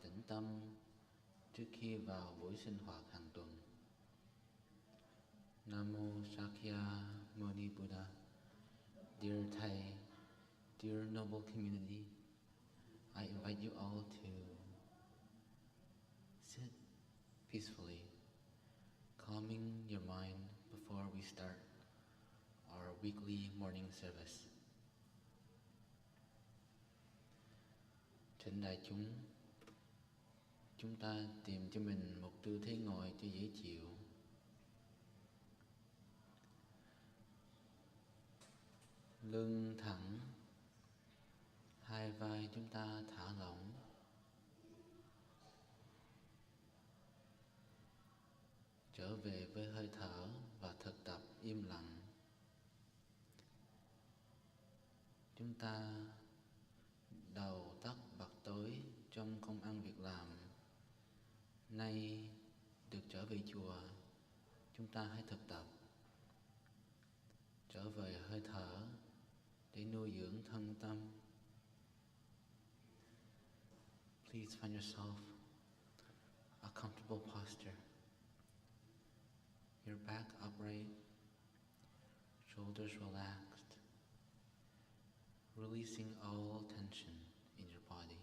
tĩnh tâm trước khi vào buổi sinh hoạt hàng tuần. Namo Sakya Muni Buddha. Dear Thầy, dear noble community, I invite you all to sit peacefully, calming your mind before we start our weekly morning service. Thỉnh đại chúng ta tìm cho mình một tư thế ngồi cho dễ chịu. Lưng thẳng, hai vai chúng ta thả lỏng. Trở về với hơi thở và thực tập im lặng. Chúng ta đầu tắt bặt tối trong công ăn việc làm. Nay được trở về chùa, chúng ta hãy thực tập trở về hơi thở để nuôi dưỡng thân tâm. Please find yourself a comfortable posture. Your back upright, shoulders relaxed, releasing all tension in your body.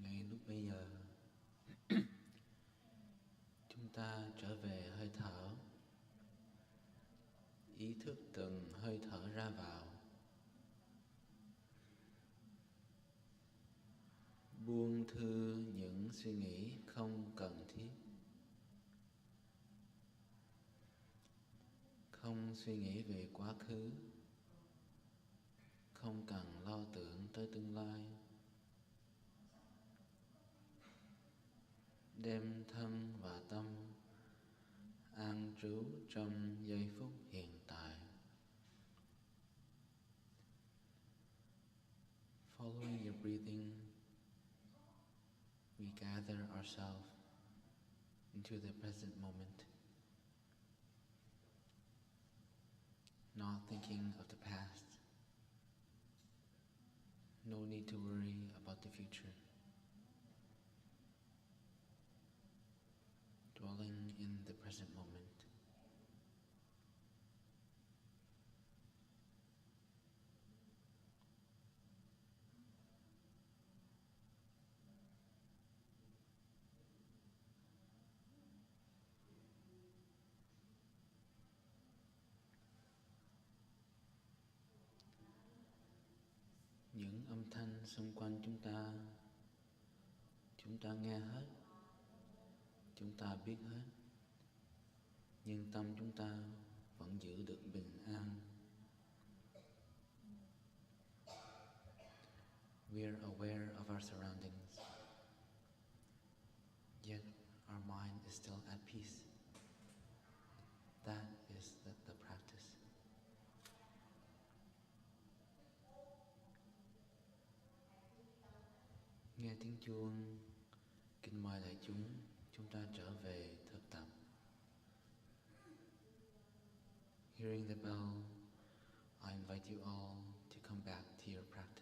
Ngay lúc bây giờ, chúng ta trở về hơi thở, ý thức từng hơi thở ra vào. Buông thư những suy nghĩ không cần thiết. Không suy nghĩ về quá khứ, không cần lo tưởng tới tương lai. Đem thân và tâm an trú trong giây phút hiện tại. Following your breathing, we gather ourselves into the present moment, not thinking of the past. No need to worry about the future. Dwelling in the present moment. Những âm thanh xung quanh chúng ta nghe hết, chúng ta biết hết, nhưng tâm chúng ta vẫn giữ được bình an. We are aware of our surroundings, yet our mind is still at peace. That is the practice. Nghe tiếng chuông, kính mời đại chúng ta trở về thực tập. Hearing the bell, I invite you all to come back to your practice.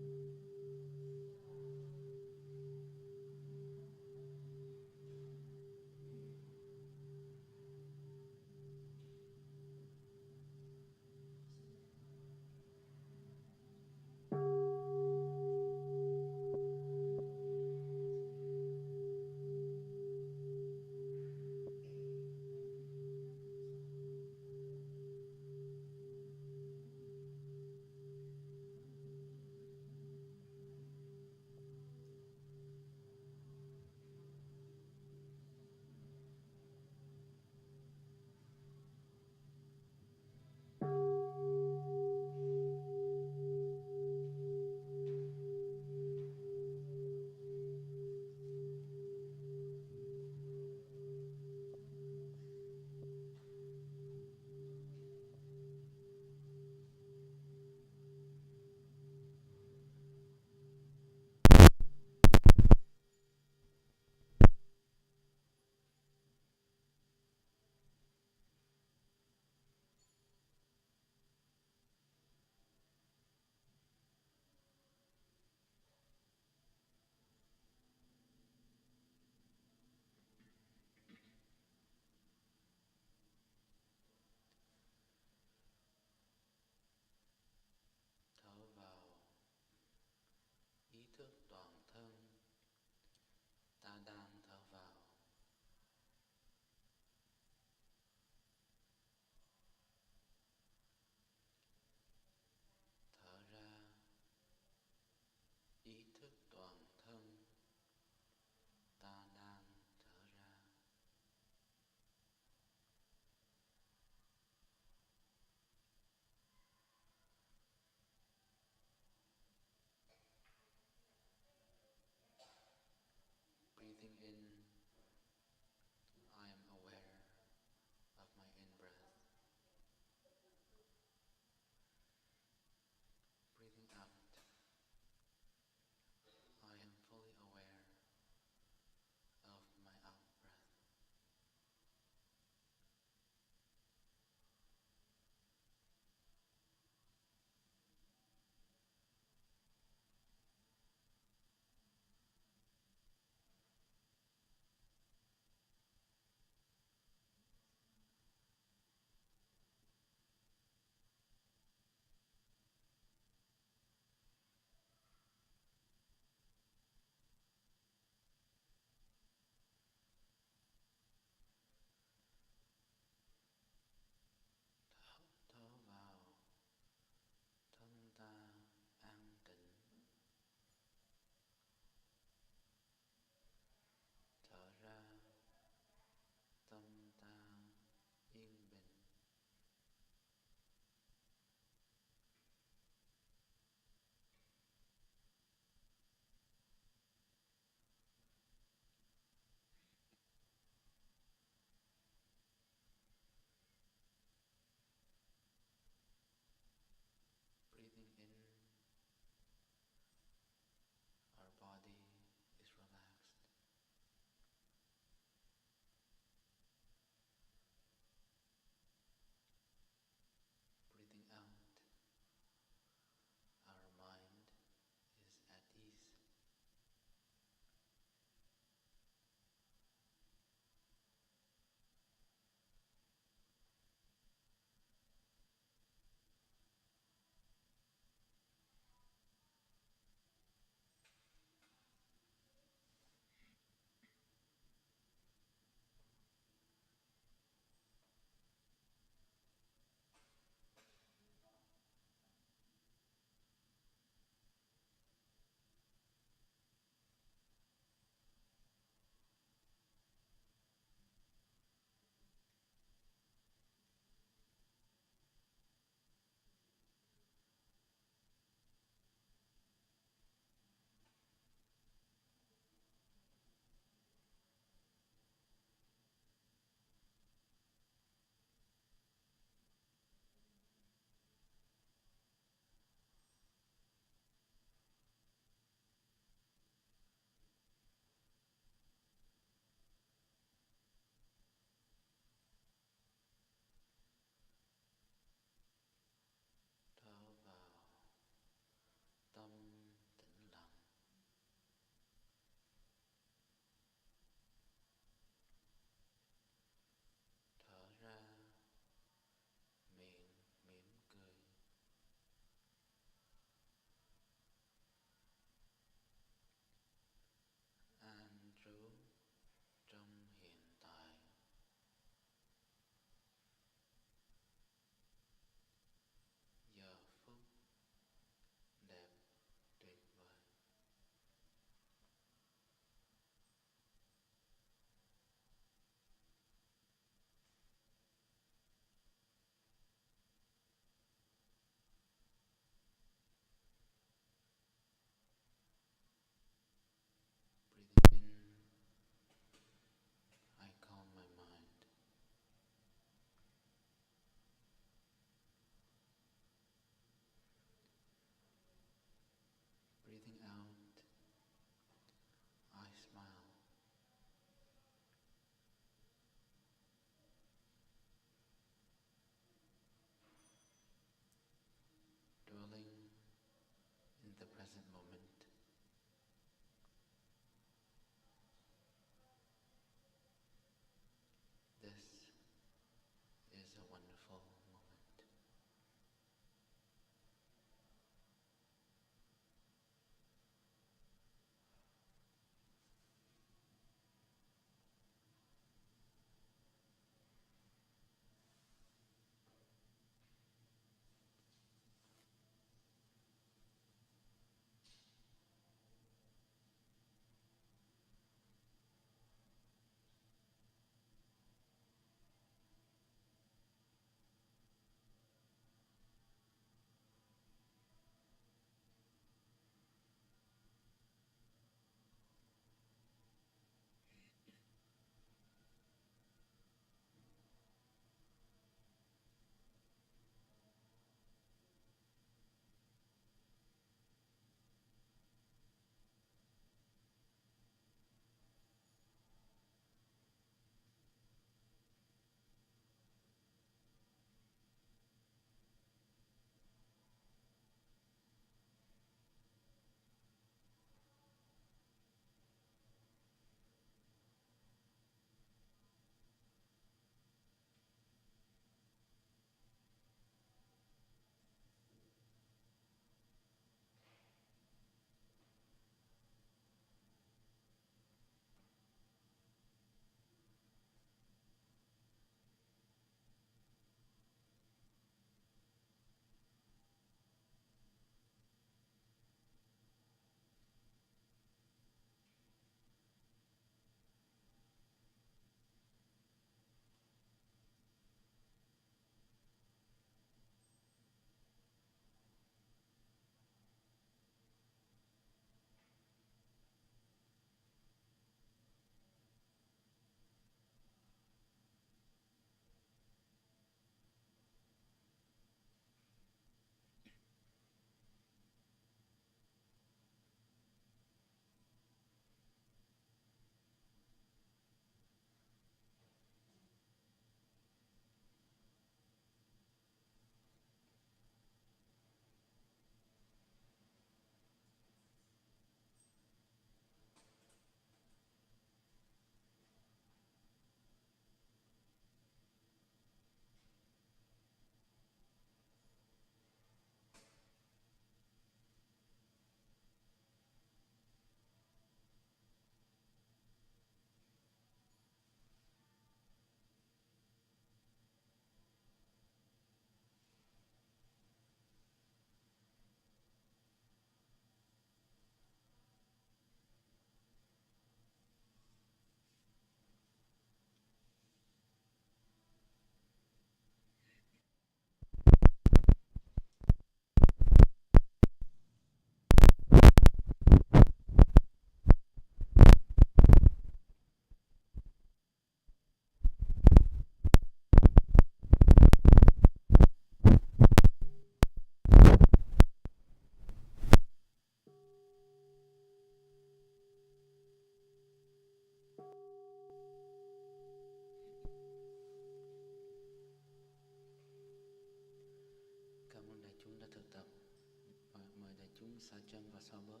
xuống, xả chân và xoa bóp.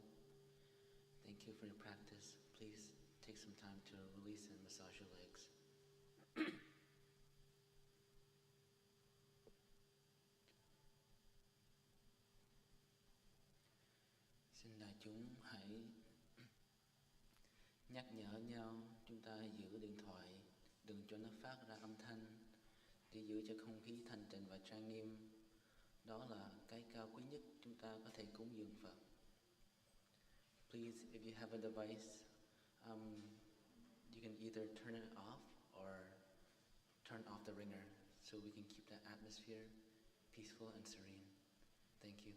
Thank you for your practice. Please take some time to release and massage your legs. Xin đại chúng hãy nhắc nhở nhau, chúng ta giữ điện thoại, đừng cho nó phát ra âm thanh, để giữ cho không khí thanh tịnh và trang nghiêm. Đó là cái cao quý nhất chúng ta có thể cúng dường Phật. Please, if you have a device, you can either turn it off or turn off the ringer so we can keep that atmosphere peaceful and serene. Thank you.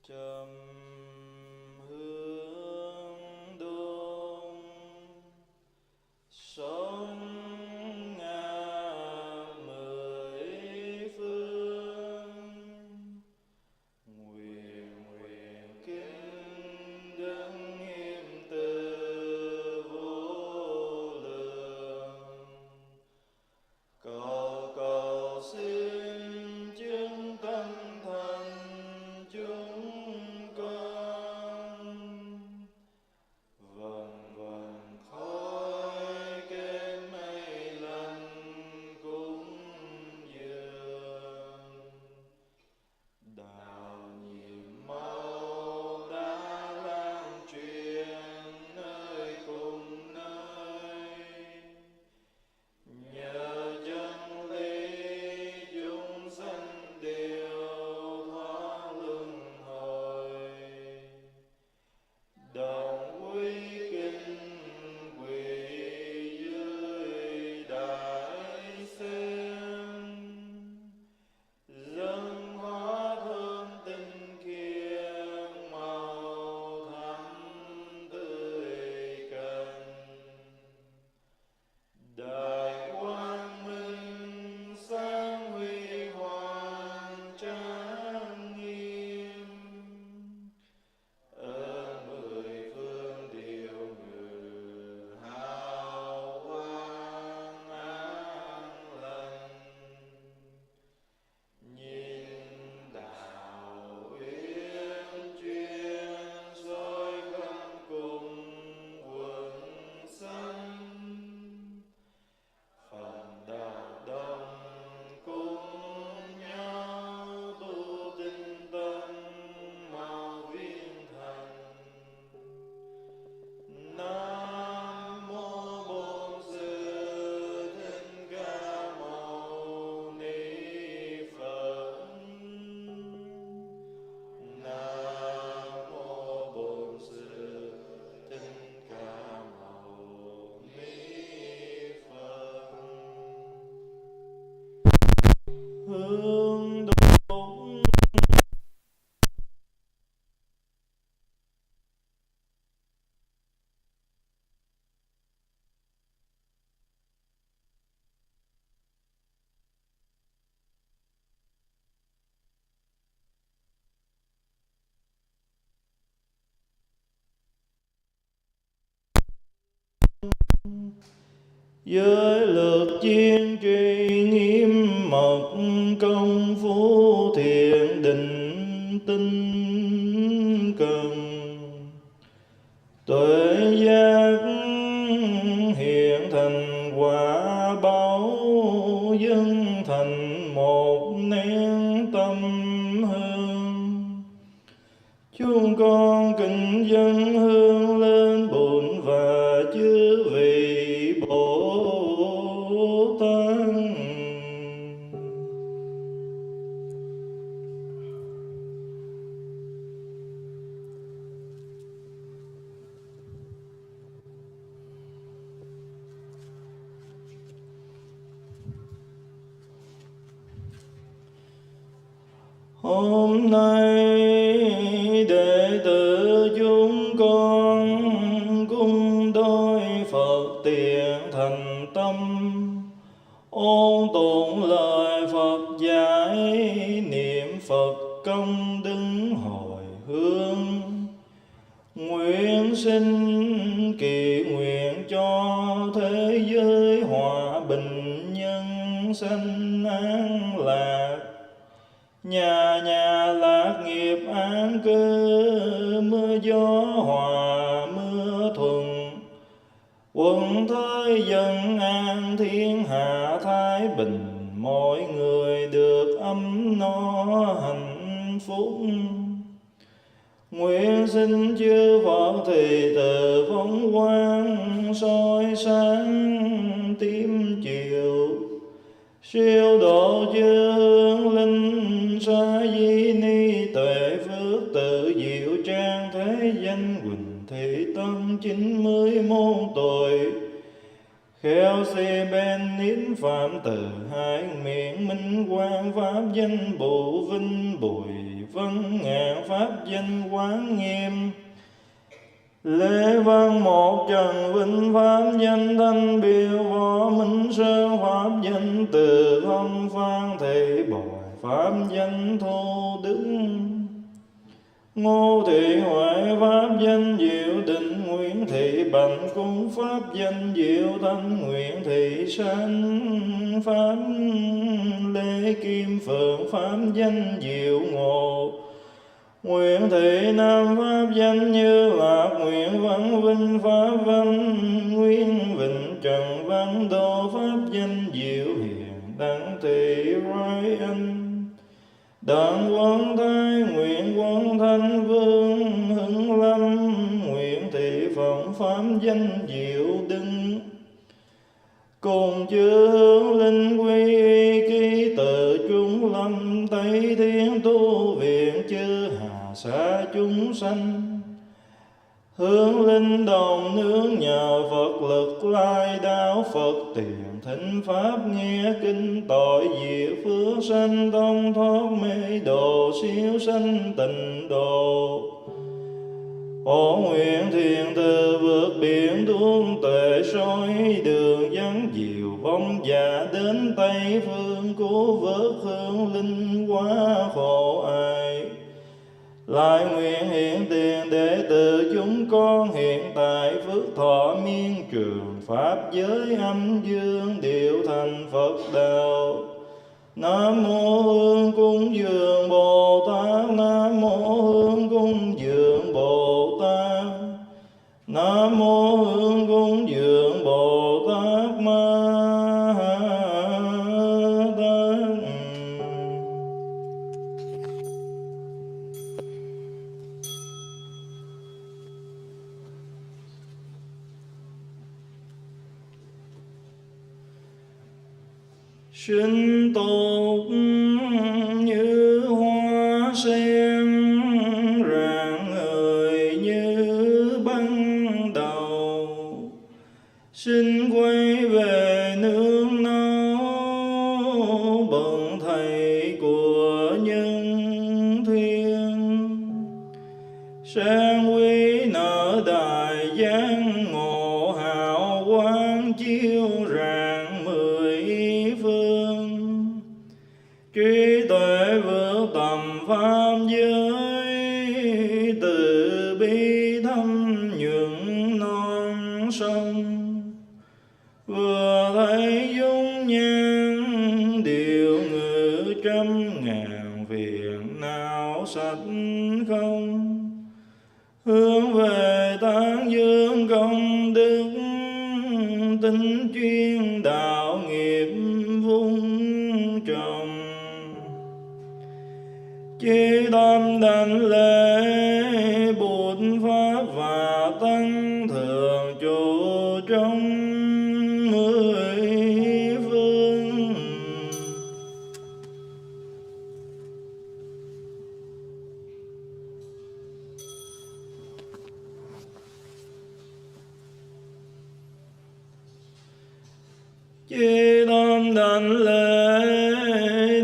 Trầm hướng đông, sông Nga mười phương, nguyện kính đấng hiền từ vô lượng, cầu xin chứng tâm thành chúng con. Giới lực chiên tri nghiêm mật, công phu thiện định tinh cần. Tuệ giác hiện thành quả báo, dân thành một nén tâm hương. Chúng con kính dâng hương lên bổn và chư vị Bồ Tát. Hôm nay đệ tử chúng con cung đôi Phật tiện thành tâm, ôn tụng lời Phật dạy, niệm Phật công đức hồi hướng. Nguyện xin kỳ nguyện cho thế giới hòa bình, nhân sanh an lạc, nhà nhà lạc nghiệp an cư, mưa gió hòa mưa thuận, quân thế dân an, thiên hạ thái bình, mọi người được ấm no hạnh phúc. Nguyện xin chư Phật thì từ phong quang soi sáng tím chiều, siêu độ chư hương linh sa di ni, tuệ phước tự diệu trang thế danh Quỳnh thị tân 90 tuổi. Khéo si bên nín phạm từ hai miệng, minh quang pháp danh bù vinh bùi, vân ngàn pháp danh quán nghiêm. Lễ văn một trần vinh pháp danh thanh biểu, võ minh sơn pháp danh từ thông, phan thị bồi pháp danh thu đức. Ngô thị huệ pháp danh diệu định, Nguyễn thị bành cung pháp danh diệu thanh, Nguyễn thị sanh pháp lê kim phượng pháp danh diệu ngộ. Nguyễn thị nam pháp danh như lạc, Nguyễn văn vinh pháp văn nguyên vịnh, trần văn đô pháp danh diệu hiền, đặng thị rai anh, đặng quân thái Nguyễn quân thanh vương hưng lâm, Nguyễn thị phụng pháp danh diệu đinh. Cùng chư hướng linh quy y ký tự chúng lâm, Tây thiên tu viện chư hà xa chúng sanh. Hướng linh đồng nương nhờ Phật lực, lai đạo Phật tiền thính pháp nghe kinh, tội diệt phước sanh thông thoát mê đồ, siêu sanh tịnh độ. Phổ nguyện thiền từ vượt biển tuôn tuệ, soi đường vắng diệu vong già đến Tây phương, cứu vớt hương linh quá khổ ai. Lại nguyện hiện tiền đệ tử chúng con hiện tại, phước thọ miên trường pháp giới âm dương, điệu thành Phật đạo. Nam mô Hương cúng dường Bồ Tát, Nam mô Hương cúng dường Bồ Tát, Nam mô Hương cúng dường Bồ Tát Ma Tát. Sinh tốt như hoa sen, rạng ngời như ban đầu. Xin quay về nương náu, bậc thầy của nhân thiên. Sang quý nở đại giang, ngộ hào quang chiếu rạng mười phương. Trí tuệ vượt tầm pháp giới, từ bi thâm nhuận non sông. Vừa hướng về tán dương công đức, tinh chuyên đạo nghiệp vun trồng. Chí tâm đảnh lễ Bụt Pháp và Tăng thường trụ trong mười phương. Chí tâm đảnh lễ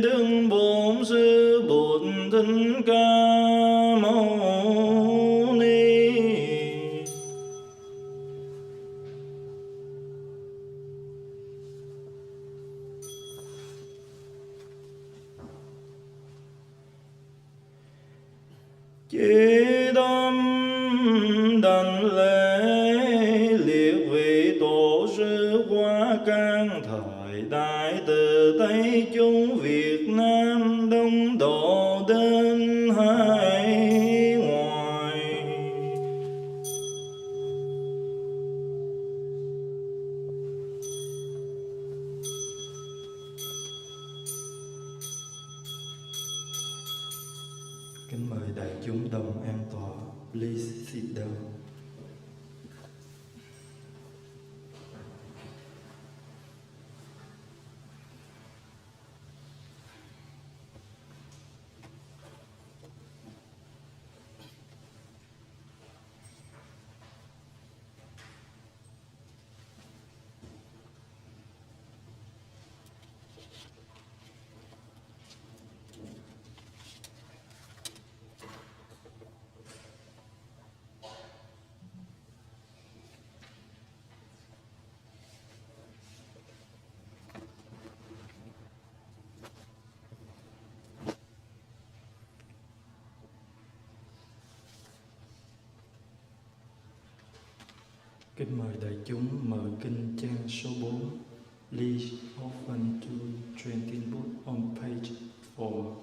Đức Bổn Sư Bụt Thích Ca Mâu Ni. Chí tâm đảnh lễ liệt vị tổ sư qua can thời đại từ Tây Trung Việt Nam đông độ đến hải ngoại. Kính mời đại chúng đồng an tọa. Please sit down. Kính mời đại chúng mở kinh trang số 4. Please open to chanting book on page 4.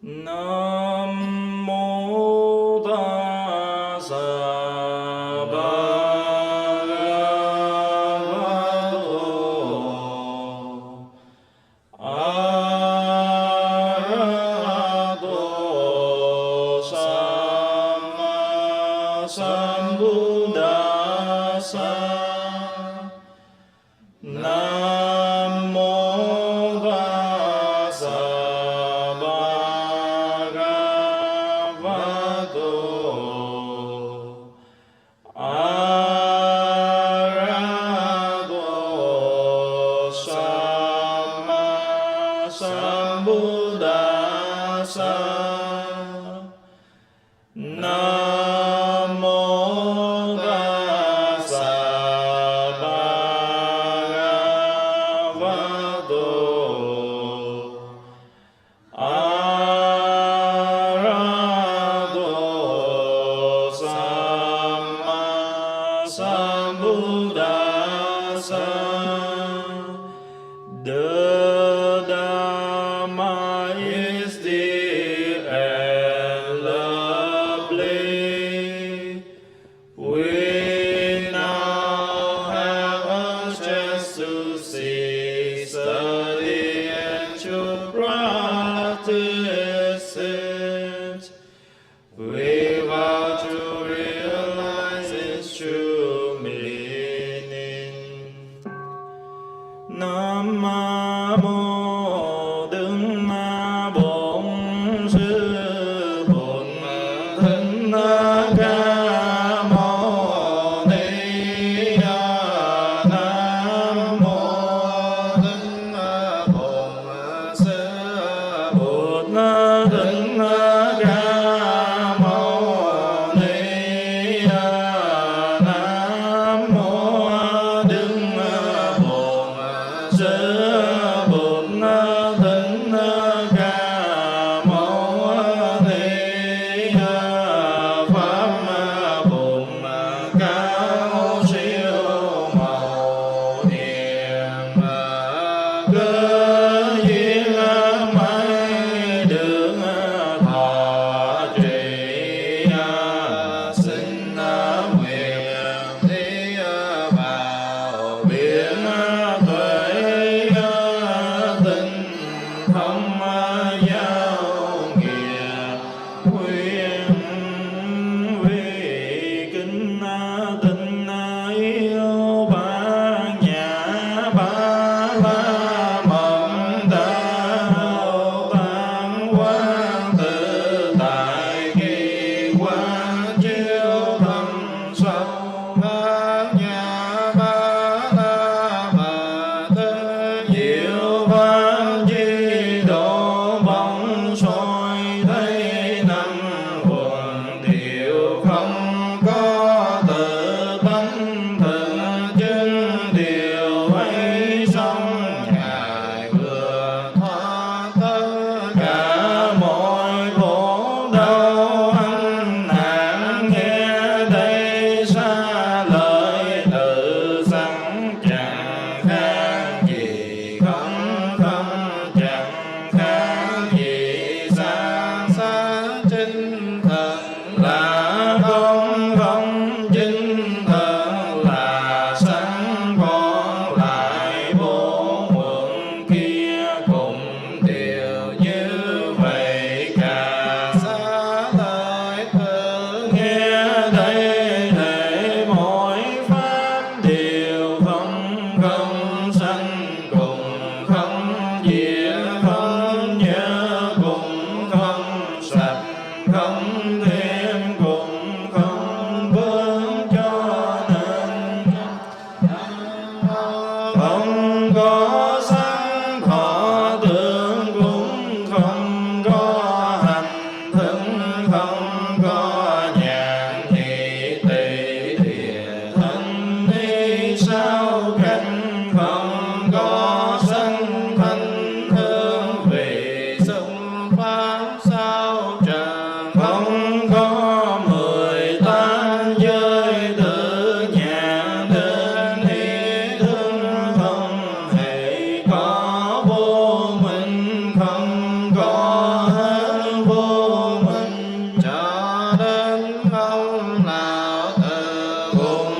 Nam mô Tassa Bhagavato Arahato Samma Sambuddhassa. Nam mô Tassa Bhagavato Arahato Samma Sambuddhassa. Nam mô Tassa Bhagavato Arahato Samma Sambuddhassa. The Dhamma is dear and lovely. We now have a chance to see, study, and to practice it. We vow to realize its true meaning. Namah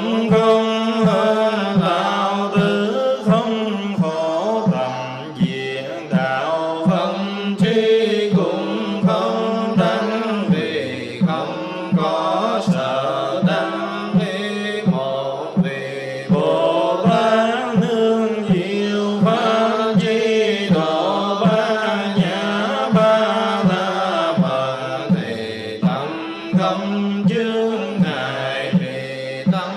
cũng không hơn đạo tử, không khổ tầm diện đạo phân trí cũng không đắng, vì không có sợ đắng khi một vị Bồ Tát nương diệu pháp chi độ ba nhã ba la mật, thì tâm không chướng ngại, vì tâm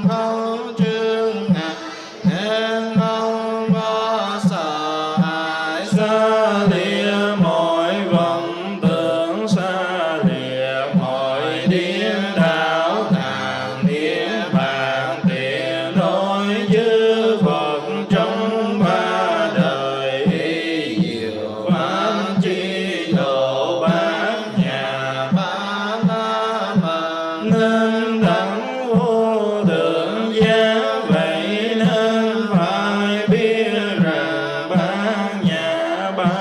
không chướng ngại nên không có sợ hãi. Xa lìa mọi vọng tưởng, xa lìa mọi điên đảo, nàng niết bàn tiền đối với Phật trong ba đời. Y diệu pháp chi độ bát nhã ba la mật, nên đẳng vô thượng giác. Vậy nên phải biết rằng bát nhã ba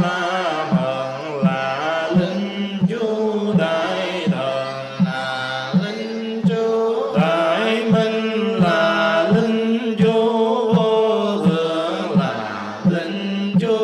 la mật là linh chú đại thần, là linh chú đại minh, là linh chú vô thượng, là linh chú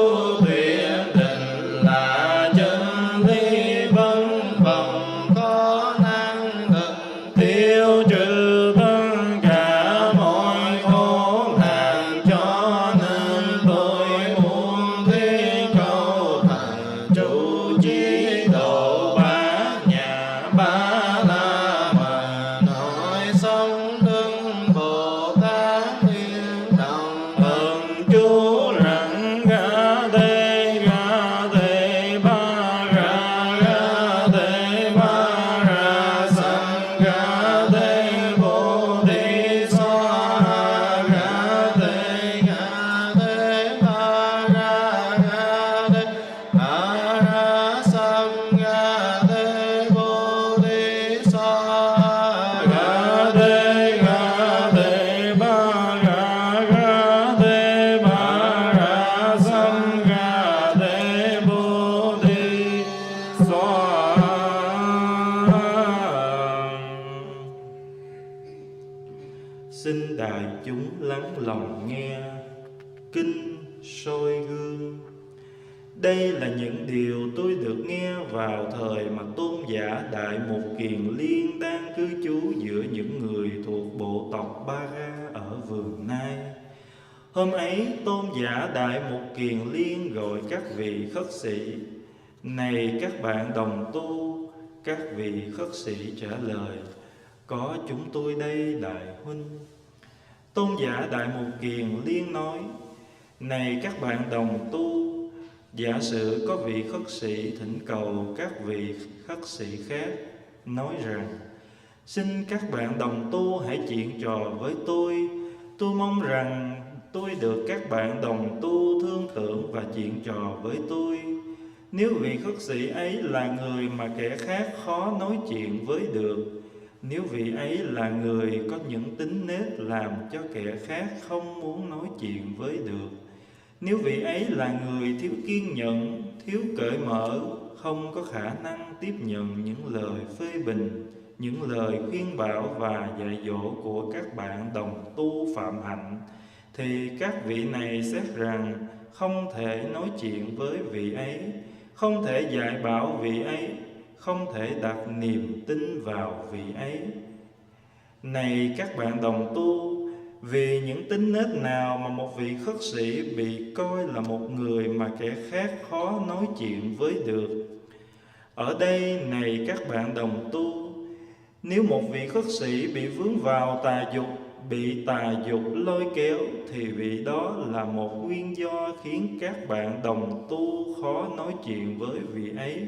tuyệt định, là chân lý vân vòng có năng lực tiêu trừ tất cả mọi khổ nạn. Cho nên tôi muốn thuyết câu thần chú trí độ bát nhã ba la mật, nói xong đứng Bồ Tát yên động thần chú rằng ga tê ba ra sam ga tê bồ đề sa ga tê ba ra sam ga tê bồ đề sa ga tê ba ra sam ga tê bồ đề sa. Xin đại chúng lắng lòng nghe kinh soi gương. Đây là những điều tôi được nghe vào thời mà tôn giả Đại Mục Kiền Liên đang cư trú giữa những người thuộc bộ tộc Ba Ra ở vườn Nai. Hôm ấy tôn giả Đại Mục Kiền Liên gọi các vị khất sĩ: Này các bạn đồng tu. Các vị khất sĩ trả lời: Có chúng tôi đây đại huynh. Tôn giả Đại Mục Kiền Liên nói: Này các bạn đồng tu, giả sử có vị khất sĩ thỉnh cầu các vị khất sĩ khác, nói rằng: Xin các bạn đồng tu hãy chuyện trò với tôi mong rằng tôi được các bạn đồng tu thương tưởng và chuyện trò với tôi. Nếu vị khất sĩ ấy là người mà kẻ khác khó nói chuyện với được, nếu vị ấy là người có những tính nết làm cho kẻ khác không muốn nói chuyện với được, nếu vị ấy là người thiếu kiên nhẫn, thiếu cởi mở, không có khả năng tiếp nhận những lời phê bình, những lời khuyên bảo và dạy dỗ của các bạn đồng tu phạm hạnh, thì các vị này xét rằng không thể nói chuyện với vị ấy, không thể dạy bảo vị ấy, không thể đặt niềm tin vào vị ấy. Này các bạn đồng tu, vì những tính nết nào mà một vị khất sĩ bị coi là một người mà kẻ khác khó nói chuyện với được? Ở đây, này các bạn đồng tu, nếu một vị khất sĩ bị vướng vào tà dục, bị tà dục lôi kéo, thì vị đó là một nguyên do khiến các bạn đồng tu khó nói chuyện với vị ấy.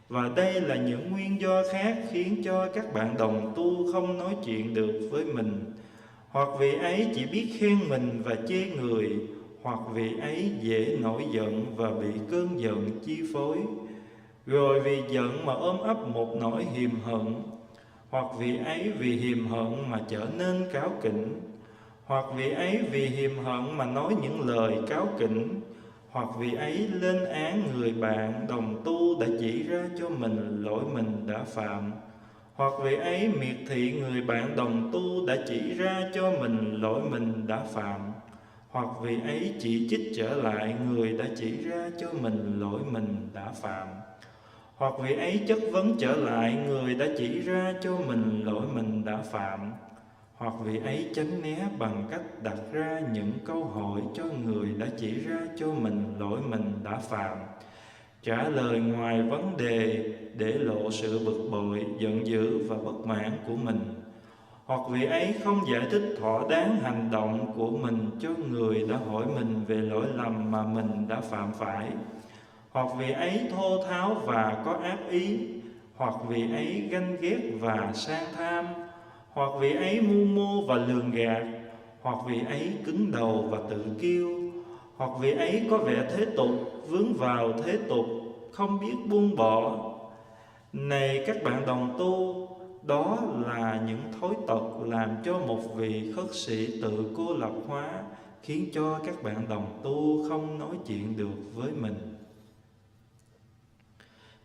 Và đây là những nguyên do khác khiến cho các bạn đồng tu không nói chuyện được với mình. Hoặc vị ấy chỉ biết khen mình và chê người, hoặc vị ấy dễ nổi giận và bị cơn giận chi phối, rồi vì giận mà ôm ấp một nỗi hiềm hận, hoặc vị ấy vì hiềm hận mà trở nên cáu kỉnh, hoặc vị ấy vì hiềm hận mà nói những lời cáu kỉnh, hoặc vị ấy lên án người bạn đồng tu đã chỉ ra cho mình lỗi mình đã phạm, Hoặc vì ấy miệt thị người bạn đồng tu đã chỉ ra cho mình lỗi mình đã phạm. Hoặc vì ấy chỉ trích trở lại người đã chỉ ra cho mình lỗi mình đã phạm. Hoặc vì ấy chất vấn trở lại người đã chỉ ra cho mình lỗi mình đã phạm. Hoặc vì ấy tránh né bằng cách đặt ra những câu hỏi cho người đã chỉ ra cho mình lỗi mình đã phạm. Trả lời ngoài vấn đề để lộ sự bực bội, giận dữ và bất mãn của mình. Hoặc vì ấy không giải thích thỏa đáng hành động của mình cho người đã hỏi mình về lỗi lầm mà mình đã phạm phải. Hoặc vì ấy thô tháo và có ác ý. Hoặc vì ấy ganh ghét và sang tham. Hoặc vì ấy mưu mô và lường gạt. Hoặc vì ấy cứng đầu và tự kiêu. Hoặc vì ấy có vẻ thế tục, vướng vào thế tục, không biết buông bỏ. Này các bạn đồng tu, đó là những thói tật làm cho một vị khất sĩ tự cô lập hóa, khiến cho các bạn đồng tu không nói chuyện được với mình.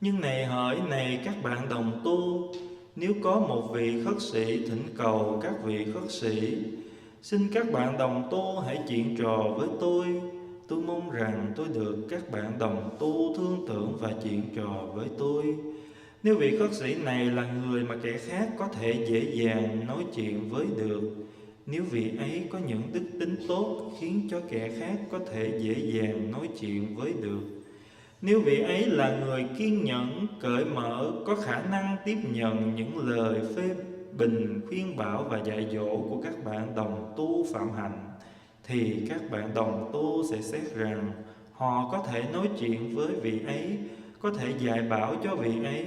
Nhưng này các bạn đồng tu, nếu có một vị khất sĩ thỉnh cầu các vị khất sĩ: xin các bạn đồng tu hãy chuyện trò với tôi mong rằng tôi được các bạn đồng tu thương tưởng và chuyện trò với tôi. Nếu vị khất sĩ này là người mà kẻ khác có thể dễ dàng nói chuyện với được, nếu vị ấy có những đức tính tốt khiến cho kẻ khác có thể dễ dàng nói chuyện với được, nếu vị ấy là người kiên nhẫn, cởi mở, có khả năng tiếp nhận những lời phê bình, khuyên bảo và dạy dỗ của các bạn đồng tu phạm hạnh, thì các bạn đồng tu sẽ xét rằng họ có thể nói chuyện với vị ấy, có thể dạy bảo cho vị ấy,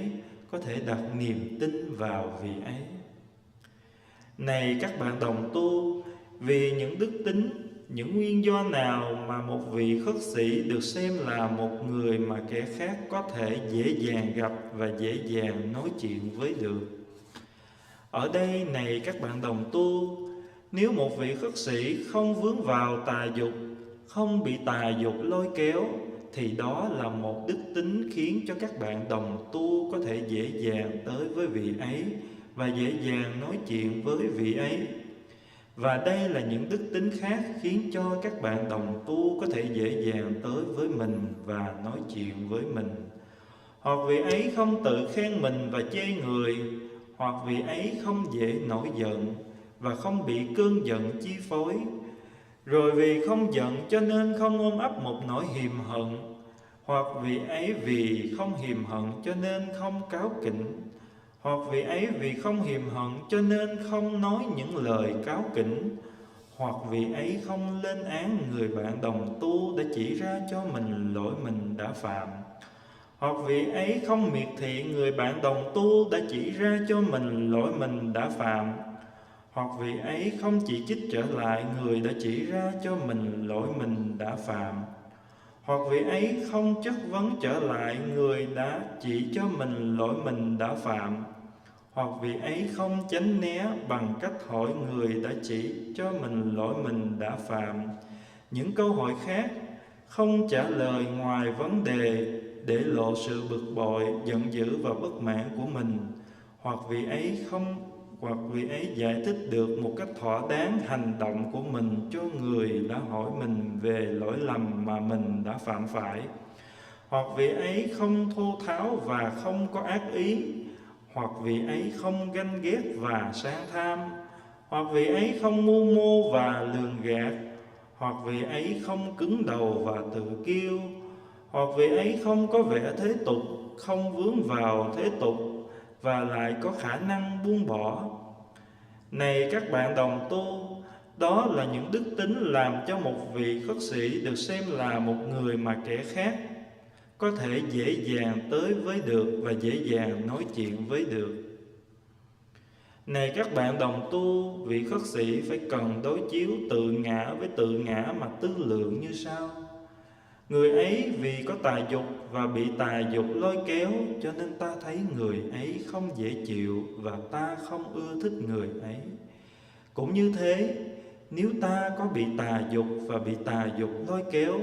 có thể đặt niềm tin vào vị ấy. Này các bạn đồng tu, vì những đức tính, những nguyên do nào mà một vị khất sĩ được xem là một người mà kẻ khác có thể dễ dàng gặp và dễ dàng nói chuyện với được? Ở đây này các bạn đồng tu, nếu một vị khất sĩ không vướng vào tà dục, không bị tà dục lôi kéo, thì đó là một đức tính khiến cho các bạn đồng tu có thể dễ dàng tới với vị ấy và dễ dàng nói chuyện với vị ấy. Và đây là những đức tính khác khiến cho các bạn đồng tu có thể dễ dàng tới với mình và nói chuyện với mình. Hoặc vị ấy không tự khen mình và chê người, hoặc vị ấy không dễ nổi giận và không bị cơn giận chi phối. Rồi vì không giận cho nên không ôm ấp một nỗi hiềm hận, hoặc vị ấy vì không hiềm hận cho nên không cáu kỉnh, hoặc vị ấy vì không hiềm hận cho nên không nói những lời cáu kỉnh, hoặc vị ấy không lên án người bạn đồng tu đã chỉ ra cho mình lỗi mình đã phạm, hoặc vị ấy không miệt thị người bạn đồng tu đã chỉ ra cho mình lỗi mình đã phạm, hoặc vị ấy không chỉ trích trở lại người đã chỉ ra cho mình lỗi mình đã phạm, hoặc vị ấy không chất vấn trở lại người đã chỉ cho mình lỗi mình đã phạm, hoặc vị ấy không tránh né bằng cách hỏi người đã chỉ cho mình lỗi mình đã phạm những câu hỏi khác, không trả lời ngoài vấn đề để lộ sự bực bội, giận dữ và bất mãn của mình, hoặc vị ấy giải thích được một cách thỏa đáng hành động của mình cho người đã hỏi mình về lỗi lầm mà mình đã phạm phải, hoặc vị ấy không thô tháo và không có ác ý, hoặc vị ấy không ganh ghét và sang tham, hoặc vị ấy không mưu mô và lường gạt, hoặc vị ấy không cứng đầu và tự kiêu, hoặc vị ấy không có vẻ thế tục, không vướng vào thế tục và lại có khả năng buông bỏ. Này các bạn đồng tu, đó là những đức tính làm cho một vị khất sĩ được xem là một người mà kẻ khác có thể dễ dàng tới với được và dễ dàng nói chuyện với được. Này các bạn đồng tu, vị khất sĩ phải cần đối chiếu tự ngã với tự ngã mà tư lượng như sau: người ấy vì có tà dục và bị tà dục lôi kéo, cho nên ta thấy người ấy không dễ chịu và ta không ưa thích người ấy. Cũng như thế, nếu ta có bị tà dục và bị tà dục lôi kéo,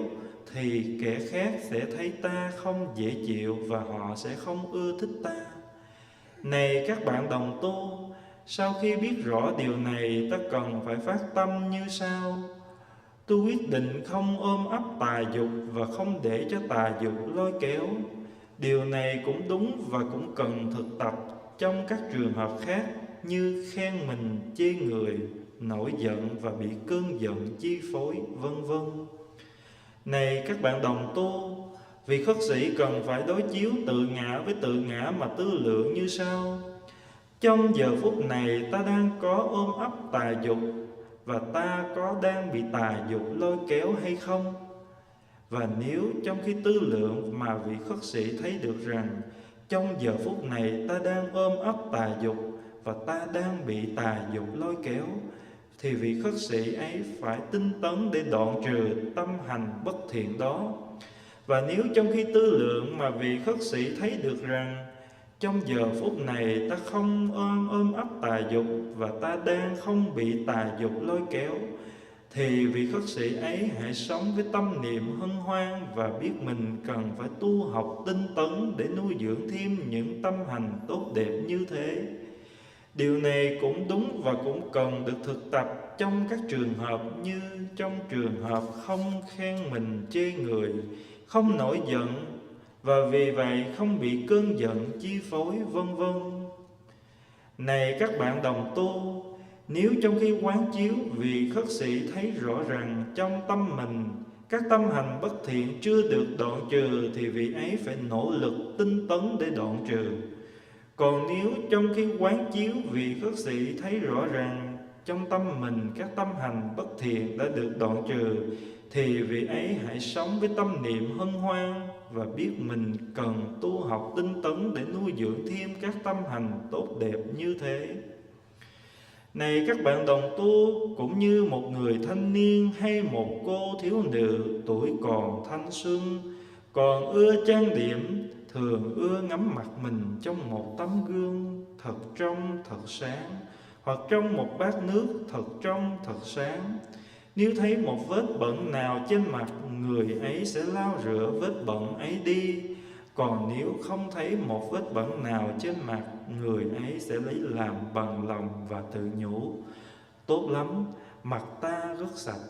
thì kẻ khác sẽ thấy ta không dễ chịu và họ sẽ không ưa thích ta. Này các bạn đồng tu, sau khi biết rõ điều này, ta cần phải phát tâm như sau. Tôi quyết định không ôm ấp tà dục và không để cho tà dục lôi kéo. Điều này cũng đúng và cũng cần thực tập trong các trường hợp khác như khen mình, chê người, nổi giận và bị cơn giận chi phối, vân vân. Này các bạn đồng tu, vị khất sĩ cần phải đối chiếu tự ngã với tự ngã mà tư lượng như sau. Trong giờ phút này ta đang có ôm ấp tà dục và ta có đang bị tà dục lôi kéo hay không? Và nếu trong khi tư lượng mà vị khất sĩ thấy được rằng trong giờ phút này ta đang ôm ấp tà dục và ta đang bị tà dục lôi kéo, thì vị khất sĩ ấy phải tinh tấn để đoạn trừ tâm hành bất thiện đó. Và nếu trong khi tư lượng mà vị khất sĩ thấy được rằng trong giờ phút này ta không ôm ấp tà dục và ta đang không bị tà dục lôi kéo, thì vị khất sĩ ấy hãy sống với tâm niệm hân hoan và biết mình cần phải tu học tinh tấn để nuôi dưỡng thêm những tâm hành tốt đẹp như thế. Điều này cũng đúng và cũng cần được thực tập trong các trường hợp như trong trường hợp không khen mình, chê người, không nổi giận và vì vậy không bị cơn giận chi phối, vân vân. Này các bạn đồng tu, nếu trong khi quán chiếu vị khất sĩ thấy rõ rằng trong tâm mình các tâm hành bất thiện chưa được đoạn trừ, thì vị ấy phải nỗ lực tinh tấn để đoạn trừ. Còn nếu trong khi quán chiếu vị khất sĩ thấy rõ rằng trong tâm mình các tâm hành bất thiện đã được đoạn trừ, thì vị ấy hãy sống với tâm niệm hân hoan và biết mình cần tu học tinh tấn để nuôi dưỡng thêm các tâm hành tốt đẹp như thế. Này các bạn đồng tu, cũng như một người thanh niên hay một cô thiếu nữ tuổi còn thanh xuân, còn ưa trang điểm, thường ưa ngắm mặt mình trong một tấm gương thật trong thật sáng, hoặc trong một bát nước thật trong thật sáng. Nếu thấy một vết bẩn nào trên mặt, người ấy sẽ lau rửa vết bẩn ấy đi. Còn nếu không thấy một vết bẩn nào trên mặt, người ấy sẽ lấy làm bằng lòng và tự nhủ: tốt lắm, mặt ta rất sạch.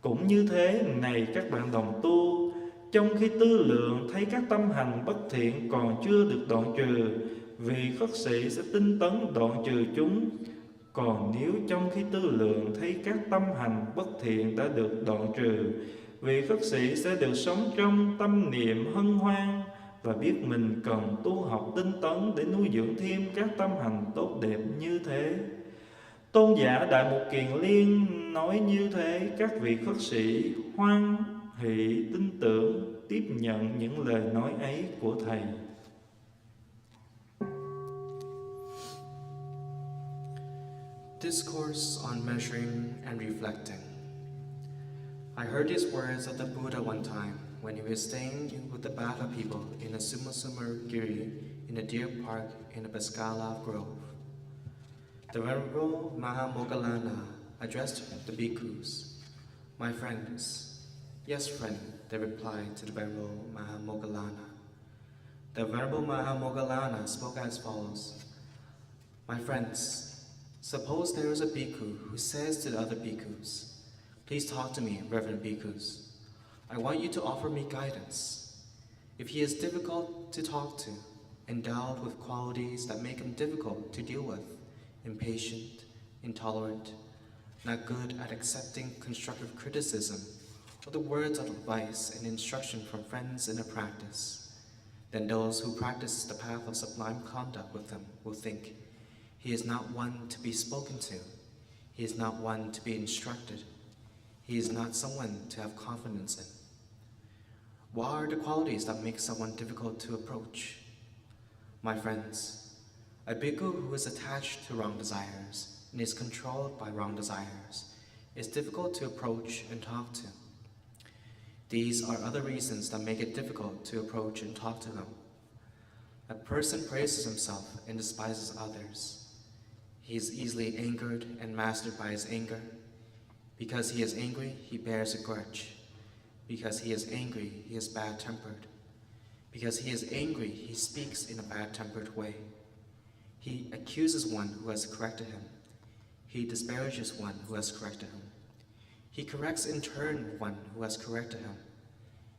Cũng như thế, này các bạn đồng tu, trong khi tư lượng thấy các tâm hành bất thiện còn chưa được đoạn trừ, vị khất sĩ sẽ tinh tấn đoạn trừ chúng. Còn nếu trong khi tư lượng thấy các tâm hành bất thiện đã được đoạn trừ, vị khất sĩ sẽ được sống trong tâm niệm hân hoan và biết mình cần tu học tinh tấn để nuôi dưỡng thêm các tâm hành tốt đẹp như thế. Tôn giả Đại Mục Kiền Liên nói như thế, các vị khất sĩ hoan hỷ tin tưởng tiếp nhận những lời nói ấy của Thầy. Discourse on measuring and reflecting. I heard these words of the Buddha one time when he was staying with the Bhatha people in a Sumasumar-giri in a deer park in the Baskala Grove. The Venerable Mahamoggallana addressed the bhikkhus. My friends. Yes, friend, they replied to the Venerable Mahamoggallana. The Venerable Mahamoggallana spoke as follows. My friends, suppose there is a bhikkhu who says to the other bhikkhus, please talk to me, Reverend bhikkhus. I want you to offer me guidance. If he is difficult to talk to, endowed with qualities that make him difficult to deal with, impatient, intolerant, not good at accepting constructive criticism or the words of advice and instruction from friends in a practice, then those who practice the path of sublime conduct with him will think, he is not one to be spoken to, he is not one to be instructed, he is not someone to have confidence in. What are the qualities that make someone difficult to approach? My friends, a bhikkhu who is attached to wrong desires and is controlled by wrong desires is difficult to approach and talk to. These are other reasons that make it difficult to approach and talk to him. A person praises himself and despises others. He is easily angered and mastered by his anger. Because he is angry, he bears a grudge. Because he is angry, he is bad-tempered. Because he is angry, he speaks in a bad-tempered way. He accuses one who has corrected him. He disparages one who has corrected him. He corrects in turn one who has corrected him.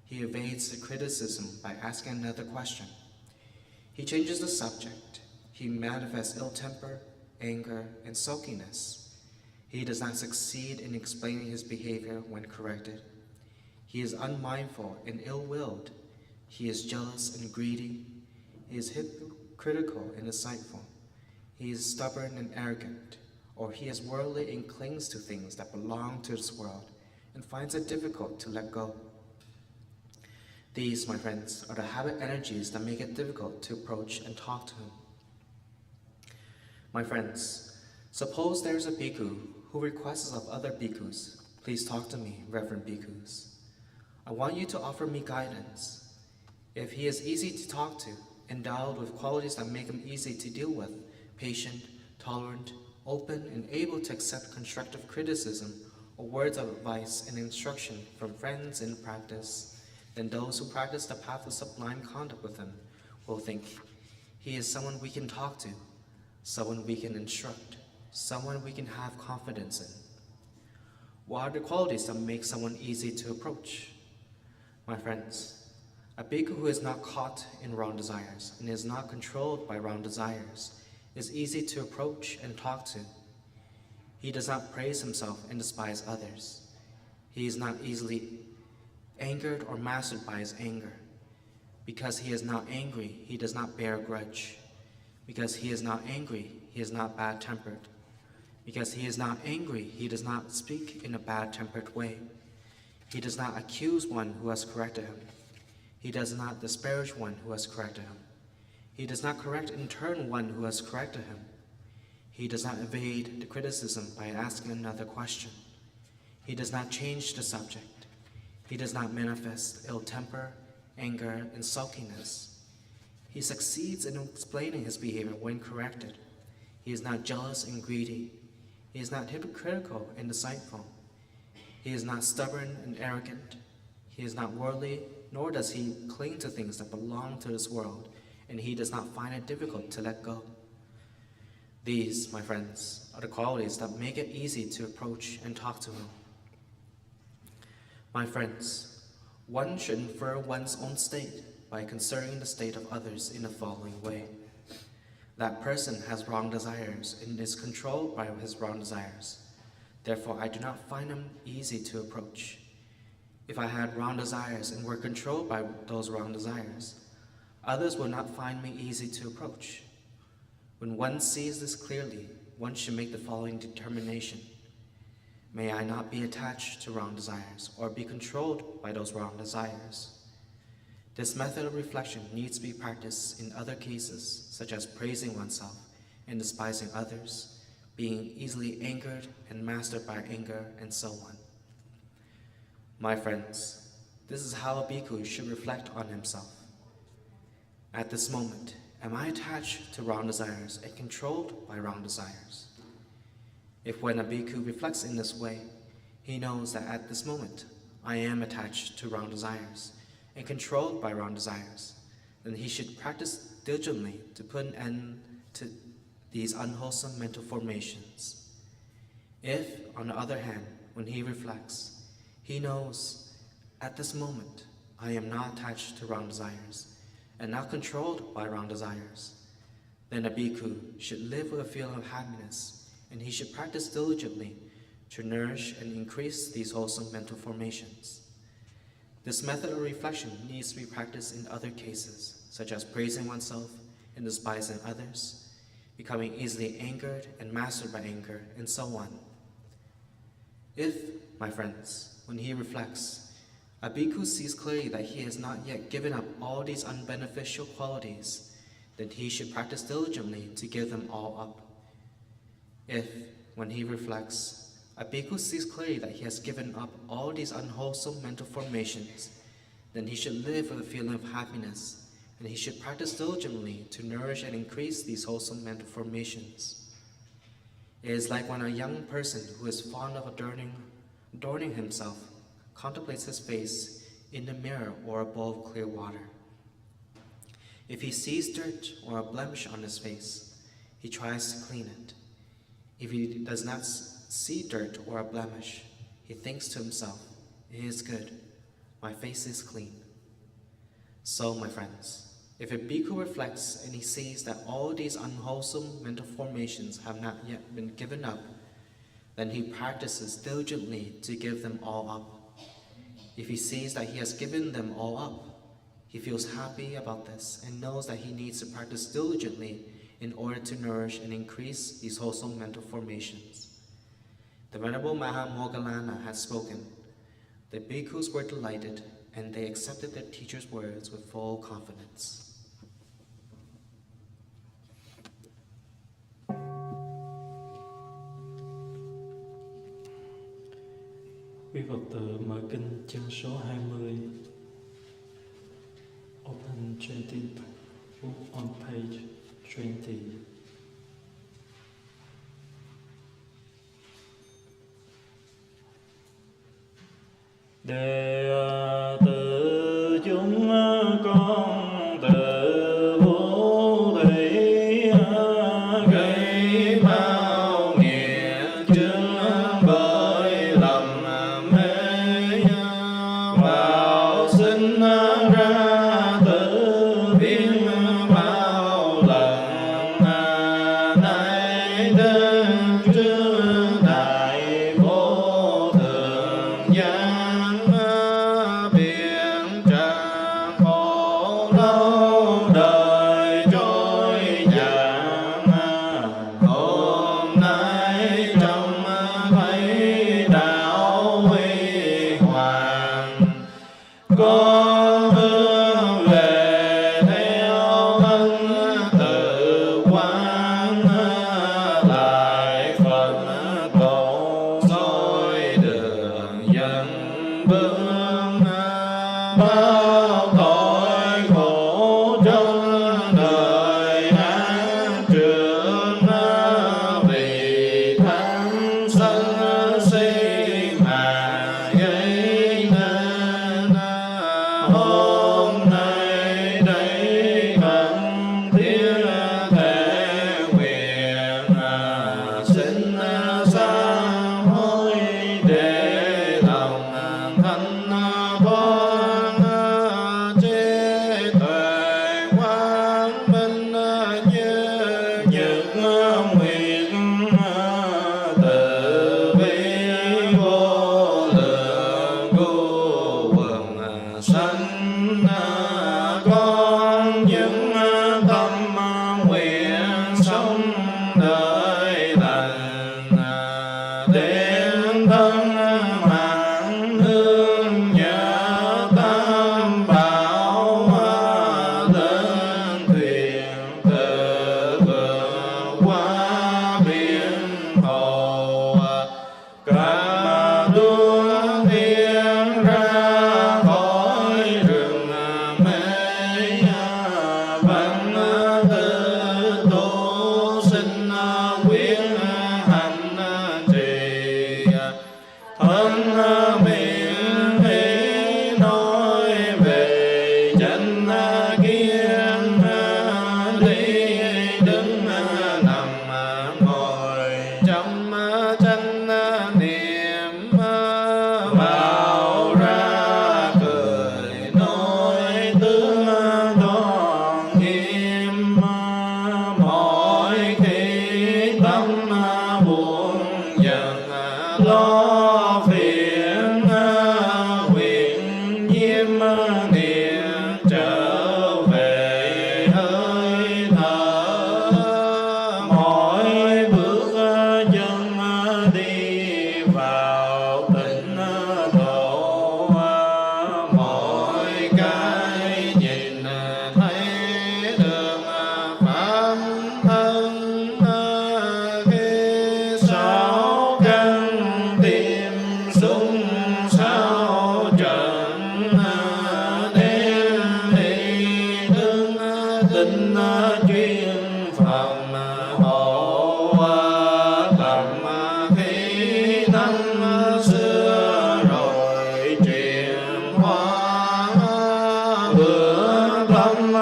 He evades the criticism by asking another question. He changes the subject. He manifests ill temper, anger, and sulkiness. He does not succeed in explaining his behavior when corrected. He is unmindful and ill-willed. He is jealous and greedy. He is hypocritical and deceitful. He is stubborn and arrogant, or he is worldly and clings to things that belong to this world and finds it difficult to let go. These, my friends, are the habit energies that make it difficult to approach and talk to him. My friends, suppose there is a bhikkhu who requests of other bhikkhus, "Please talk to me, Reverend Bhikkhus. I want you to offer me guidance." If he is easy to talk to, endowed with qualities that make him easy to deal with, patient, tolerant, open, and able to accept constructive criticism or words of advice and instruction from friends in practice, then those who practice the path of sublime conduct with him will think he is someone we can talk to, someone we can instruct, someone we can have confidence in. What are the qualities that make someone easy to approach? My friends, a bhikkhu who is not caught in wrong desires and is not controlled by wrong desires is easy to approach and talk to. He does not praise himself and despise others. He is not easily angered or mastered by his anger. Because he is not angry, he does not bear a grudge. Because he is not angry, he is not bad-tempered. Because he is not angry, he does not speak in a bad-tempered way. He does not accuse one who has corrected him. He does not disparage one who has corrected him. He does not correct in turn one who has corrected him. He does not evade the criticism by asking another question. He does not change the subject. He does not manifest ill temper, anger, and sulkiness. He succeeds in explaining his behavior when corrected. He is not jealous and greedy. He is not hypocritical and deceitful. He is not stubborn and arrogant. He is not worldly, nor does he cling to things that belong to this world, and he does not find it difficult to let go. These, my friends, are the qualities that make it easy to approach and talk to him. My friends, one should infer one's own state by considering the state of others in the following way. That person has wrong desires and is controlled by his wrong desires. Therefore, I do not find him easy to approach. If I had wrong desires and were controlled by those wrong desires, others will not find me easy to approach. When one sees this clearly, one should make the following determination. May I not be attached to wrong desires or be controlled by those wrong desires. This method of reflection needs to be practiced in other cases, such as praising oneself and despising others, being easily angered and mastered by anger, and so on. My friends, this is how a bhikkhu should reflect on himself. At this moment, am I attached to wrong desires and controlled by wrong desires? If when a bhikkhu reflects in this way, he knows that at this moment I am attached to wrong desires and controlled by wrong desires, then he should practice diligently to put an end to these unwholesome mental formations. If, on the other hand, when he reflects, he knows at this moment I am not attached to wrong desires and not controlled by wrong desires, then a bhikkhu should live with a feeling of happiness, and he should practice diligently to nourish and increase these wholesome mental formations. This method of reflection needs to be practiced in other cases, such as praising oneself and despising others, becoming easily angered and mastered by anger, and so on. If, my friends, when he reflects, a bhikkhu sees clearly that he has not yet given up all these unbeneficial qualities, then he should practice diligently to give them all up. If, when he reflects, a bhikkhu sees clearly that he has given up all these unwholesome mental formations, then he should live with a feeling of happiness, and he should practice diligently to nourish and increase these wholesome mental formations. It is like when a young person who is fond of adorning himself contemplates his face in the mirror or a bowl of clear water. If he sees dirt or a blemish on his face, he tries to clean it. If he does not see dirt or a blemish, he thinks to himself, "It is good, my face is clean." So, my friends, if a bhikkhu reflects and he sees that all these unwholesome mental formations have not yet been given up, then he practices diligently to give them all up. If he sees that he has given them all up, he feels happy about this and knows that he needs to practice diligently in order to nourish and increase these wholesome mental formations. The Venerable Mahamoggallana had spoken. The bhikkhus were delighted, and they accepted their teacher's words with full confidence. Quý Phật tử mở kinh chương số 20. Open 20th book on page 20. Đệ tử chúng con tự vô thủy gây bao nghiệp chướng bởi lầm mê vào sinh ra tự biến bao lần nay đến trước đại vô thượng giác biển tràn khổ lâu đời trôi dạt. Hôm nay trông thấy đạo huy hoàng, con hướng về theo ân tự quán lại Phật tổ soi đường dẫn bước bao tội khổ trong đời ác trường vì tham sân si mà gây nên. Hôm nay đây cần thiết thể nguyện xin sám hối để lòng thanh thoát trí tuệ quang minh như nhật nguyện từ bi vô lượng cứu quần sanh. Con những tâm nguyện sống đời lành tiến thân mạng hương nhớ tam bảo lên thuyền tự vượt qua biển hồ. Cả đua thiên ra khỏi rừng mê văn tự tu sinh quyết hành trì. Thân miệng hí nói về chánh kiến lý đứng nằm ngồi trong chánh niệm vào ra cười nói tướng toàn nghiêm. Mỗi khi tâm buồn giận lo phiền nguyện nhiêm niệm trở về hơi thở. Mỗi bước chân đi vào tịnh độ, mỗi cái nhìn thấy đường pháp thân. Khi sáu căn tim sung sao trận đêm thì tương tinh chuyên phòng hộ tầm khi năm xưa rồi truyền hóa. Bữa tâm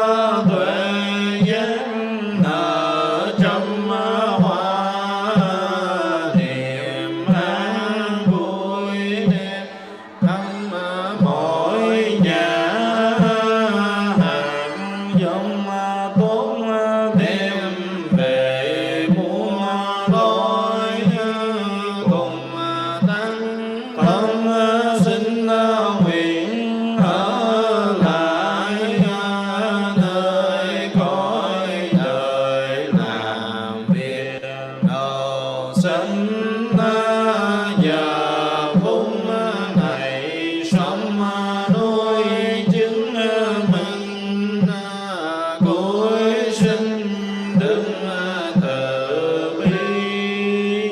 tuệ giác nở trong thân sinh nguyện ở lại nơi cõi đời làm việc đầu sanh và vùng này sống nuôi chứng minh cuối sinh đức từ bi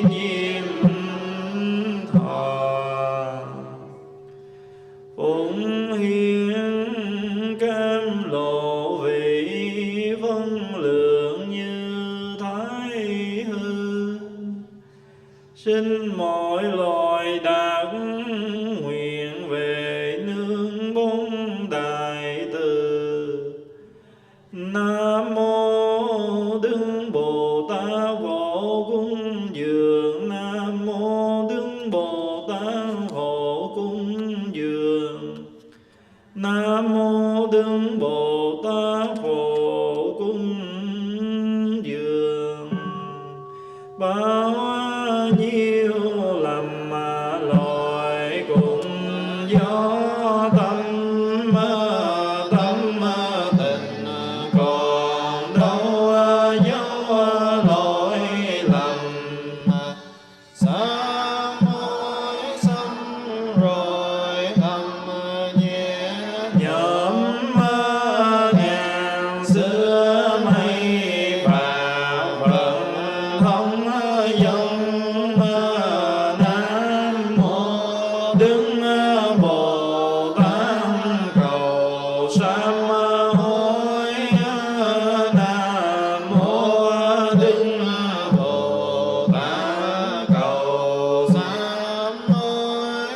nhiêm thọ phụng hiến cam lộ vị vân lượng như thái hư xin mọi loài đạt nguyện về nương bốn đại từ. Nam mô Đức Bồ Tát Phổ Cúng Dường. Nam mô Đức Bồ Tát Phổ Cúng Dường. Nam mô Đức Bồ Tát Phổ Cúng Dường. Bao nhiêu lầm lỗi cùng gió tâm tình còn đâu dấu lỗi lầm sám hối xong rồi thầm nhẹ nhõm ngàn xưa mây bạc vận thông dòng. Nam mô Đức Bồ Tát cầu sám hối. Nam mô Đức Bồ Tát cầu sám hối.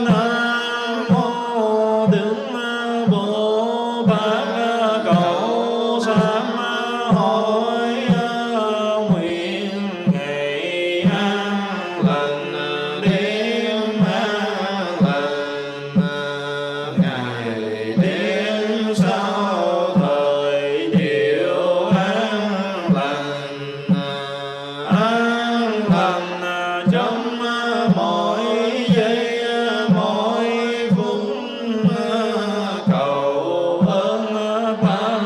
Nam mô Đức Bồ Tát cầu sám hối. Nguyện ngày an lành đêm an lành, ngày đêm sau thời chiều an lành trong mỗi giây mỗi phút. Cầu ơn Tam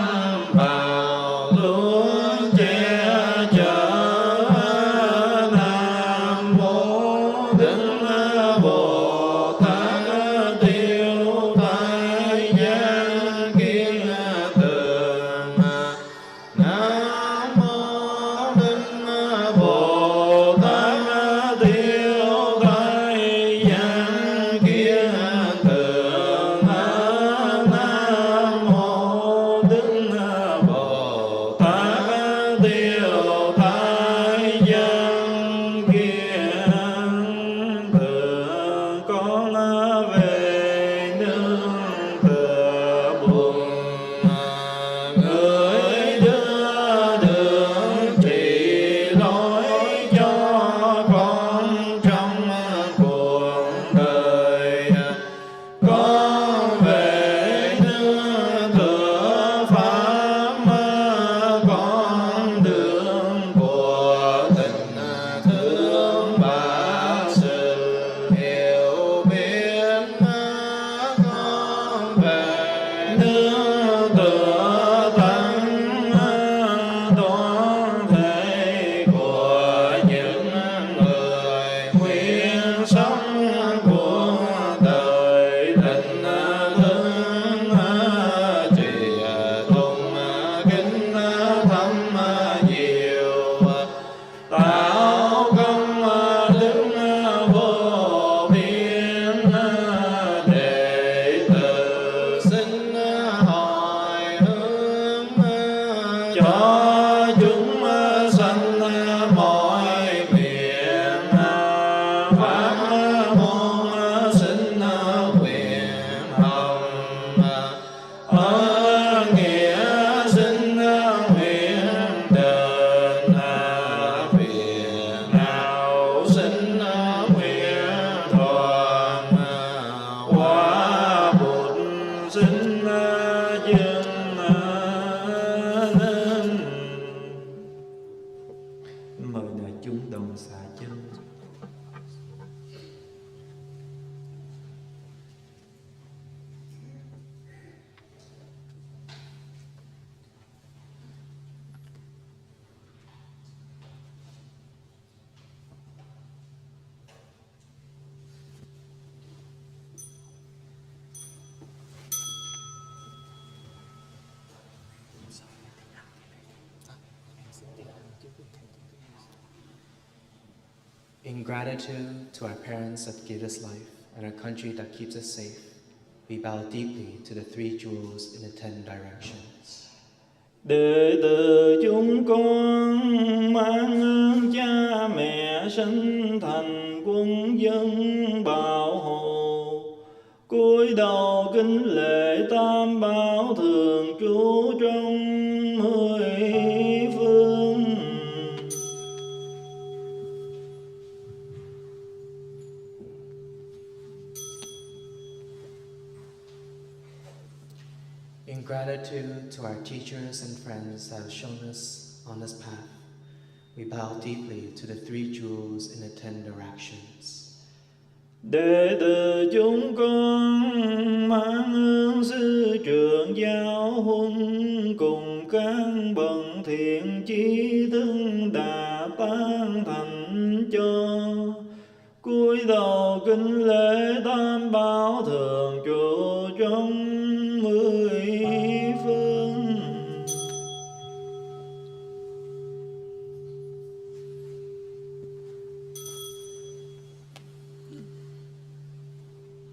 Bảo luôn che chở. Nam mô Đức Bồ Tát tiêu tai gian kiến tường. Nam mô Đức Bồ Tát tiêu tai gian kiến tường. Nam mô Đức Bồ Tát tiêu tai gian kiến tường. Con về nương tựa buồn người đưa đường chỉ lối cho con trong cuộc đời. Con về nương tựa pháp con đường của tình thương và sự hiểu biết. Con về nương tựa tăng toàn thể của những người nguyện sống cuộc đời tình thương trì tụng kính thâm nhiều tạo công đức vô biên. Đệ tử xin hồi hướng cho chúng sanh mọi miền pháp môn xin quyền hồng. Nghĩa xin nguyện đền phiền não xin nguyện thoàn. Quả bụt xin dâng nên. Mời đại chúng đồng xả chân. In gratitude to our parents that gave us life and our country that keeps us safe, we bow deeply to the three jewels in the 10 directions. Đệ tử chúng con mang ơn cha mẹ sinh thành quân dân bảo hộ, cúi đầu kính lễ tam bảo thường trú trong 10 phương. In gratitude to our teachers and friends that have shown us on this path, we bow deeply to the three jewels in the 10 directions. Đệ tử chúng con mang ơn sư trưởng giáo huấn cùng các bậc thiện chí thức đã tan thành cho, cúi đầu kính lễ tam bảo thường trụ trong 10 phương.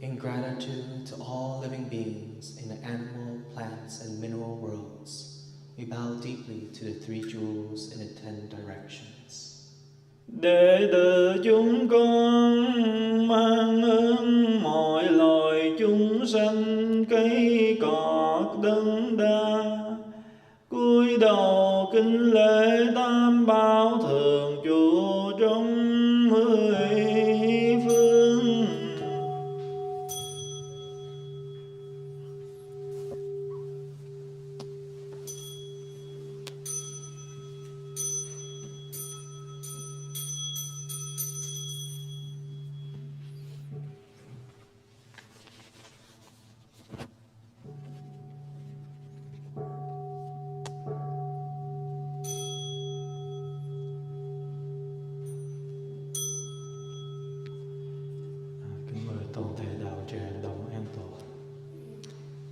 In gratitude to all living beings in the animal, plants, and mineral worlds, we bow deeply to the three jewels in the 10 directions. Đệ tử chúng con mang ơn mọi loài chúng sanh, cây cỏ đất đa, cúi đầu kính lễ tam bảo thường trụ trong 10 phương.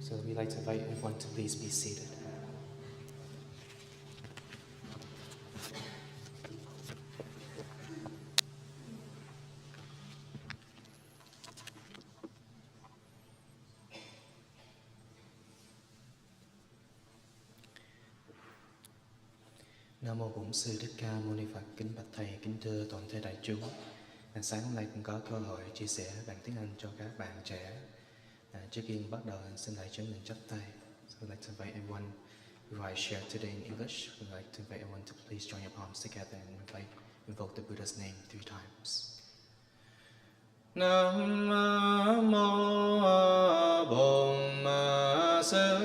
So we'd like to invite everyone to please be seated. Nam mô Bổn Sư Thích Ca Mâu Ni Phật. Kính bạch thầy, kính thưa toàn thể đại chúng. Sáng hôm nay cũng có cơ hội chia sẻ bằng tiếng Anh cho các bạn trẻ. Trước khi bắt đầu, xin đại chúng mình chắp tay. So I'd like to invite everyone, before I share today in English, I'd like to invite everyone to please join your palms together and invoke the Buddha's name 3 times. Nam mô Bổn Sư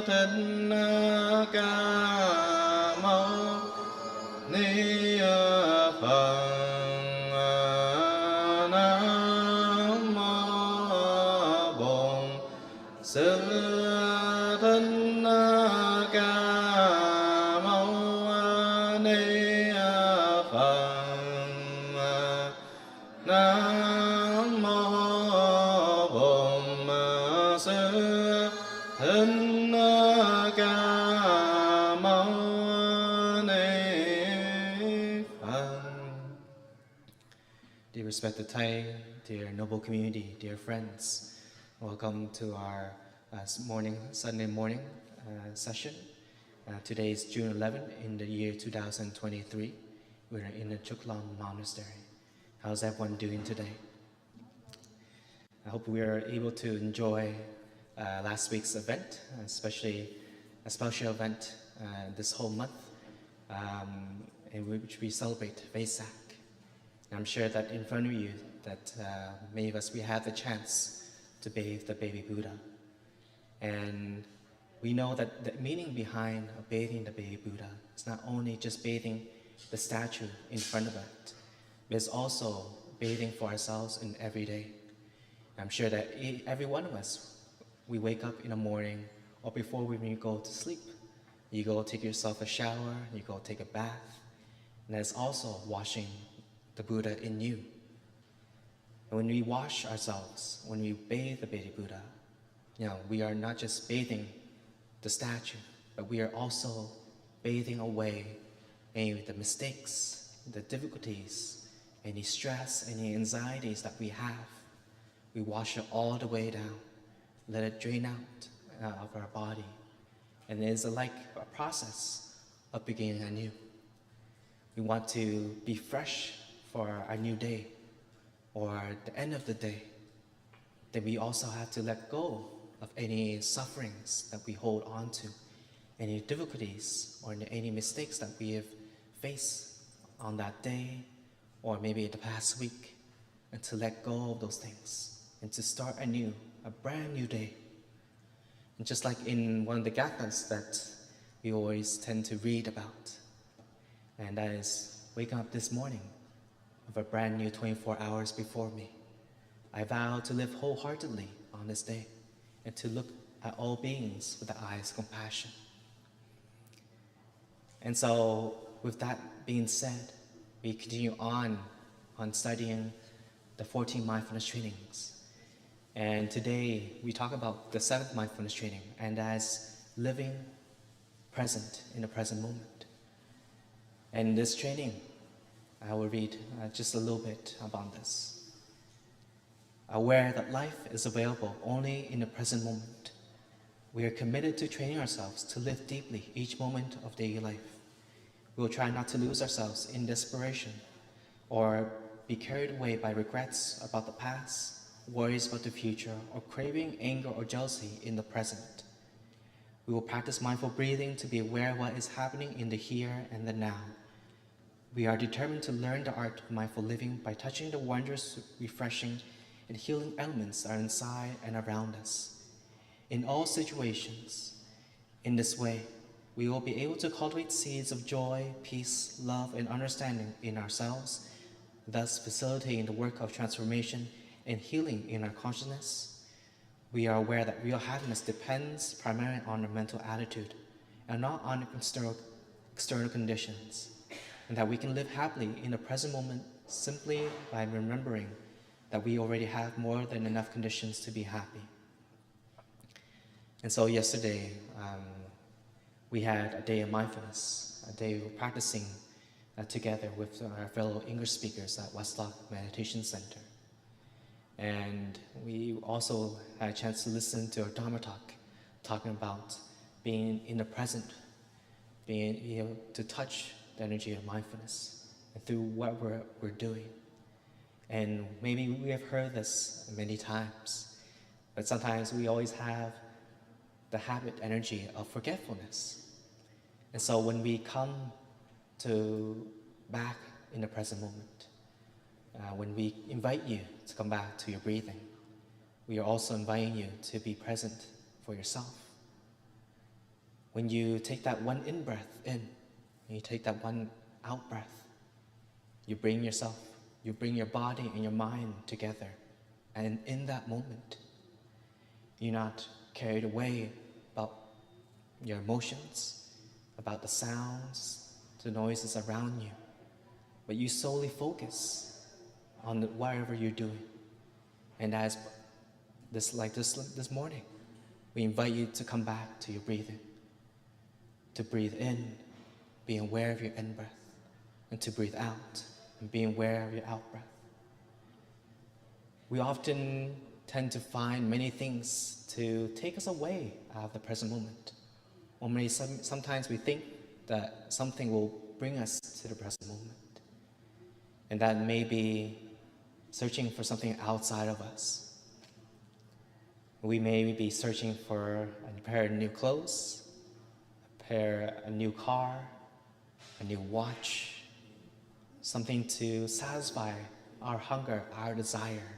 Thích Ca Mâu Ni Phật. Nam mô Bổn Sư Thích Ca Mâu Ni Phật. Nam mô Bổn Sư Thích Ca Mâu Ni Phật. Dear respected Thai, dear noble community, dear friends, welcome to our Sunday morning session. Today is June 11th in the year 2023. We're in the Trúc Lâm monastery. How's everyone doing today? I hope we are able to enjoy last week's event, especially a special event this whole month, in which we celebrate Vesak. I'm sure that in front of you, that many of us, we had the chance to bathe the baby Buddha. And we know that the meaning behind bathing the baby Buddha is not only just bathing the statue in front of it, but it's also bathing for ourselves in every day. I'm sure that every one of us, we wake up in the morning or before we go to sleep, you go take yourself a shower, you go take a bath, and that's also washing the Buddha in you. And when we wash ourselves, when we bathe the baby Buddha, we are not just bathing the statue, but we are also bathing away any of the mistakes, the difficulties, any stress, any anxieties that we have. We wash it all the way down, let it drain out of our body. And it's like a process of beginning anew. We want to be fresh for our new day or the end of the day. Then we also have to let go of any sufferings that we hold on to, any difficulties or any mistakes that we have faced on that day or maybe the past week, and to let go of those things and to start anew, a brand new day. And just like in one of the gathas that we always tend to read about, and that is waking up this morning with a brand new 24 hours before me. I vow to live wholeheartedly on this day and to look at all beings with the eyes of compassion. And so with that being said, we continue on studying the 14 mindfulness trainings. And today we talk about the 7th mindfulness training, and as living present in the present moment. And this training, I will read just a little bit about this. Aware that life is available only in the present moment, we are committed to training ourselves to live deeply each moment of daily life. We will try not to lose ourselves in desperation or be carried away by regrets about the past, worries about the future, or craving, anger, or jealousy in the present. We will practice mindful breathing to be aware of what is happening in the here and the now. We are determined to learn the art of mindful living by touching the wondrous, refreshing, and healing elements that are inside and around us. In all situations, in this way, we will be able to cultivate seeds of joy, peace, love, and understanding in ourselves, thus facilitating the work of transformation and healing in our consciousness. We are aware that real happiness depends primarily on our mental attitude and not on external conditions, and that we can live happily in the present moment simply by remembering that we already have more than enough conditions to be happy. And so yesterday, we had a day of mindfulness, a day of practicing together with our fellow English speakers at Westlock Meditation Center. And we also had a chance to listen to our Dharma talk, talking about being in the present, being able to touch the energy of mindfulness and through what we're doing. And maybe we have heard this many times, but sometimes we always have the habit energy of forgetfulness. And so when we come to back in the present moment, when we invite you to come back to your breathing, we are also inviting you to be present for yourself. When you take that one in-breath in, and you take that one out-breath, you bring yourself, you bring your body and your mind together. And in that moment, you're not carried away about your emotions, about the sounds, the noises around you, but you solely focus on whatever you're doing. And as this morning, we invite you to come back to your breathing, to breathe in, being aware of your in-breath, and to breathe out, and being aware of your out-breath. We often tend to find many things to take us away out of the present moment. Or maybe sometimes we think that something will bring us to the present moment. And that may be searching for something outside of us. We may be searching for a pair of new clothes, a new car, a new watch, something to satisfy our hunger, our desire.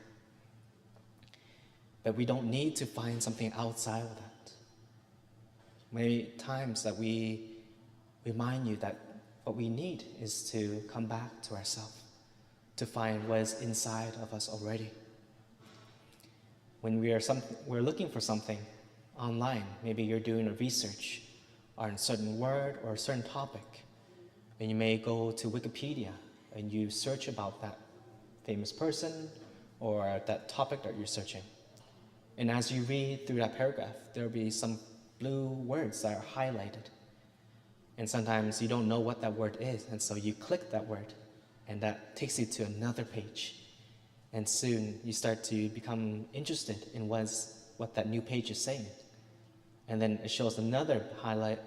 But we don't need to find something outside of that. Many times that we remind you that what we need is to come back to ourselves, to find what is inside of us already. When we're looking for something online, maybe you're doing a research on a certain word or a certain topic, and you may go to Wikipedia and you search about that famous person or that topic that you're searching. And as you read through that paragraph, there'll be some blue words that are highlighted. And sometimes you don't know what that word is, and so you click that word, and that takes you to another page. And soon you start to become interested in what that new page is saying. And then it shows another highlight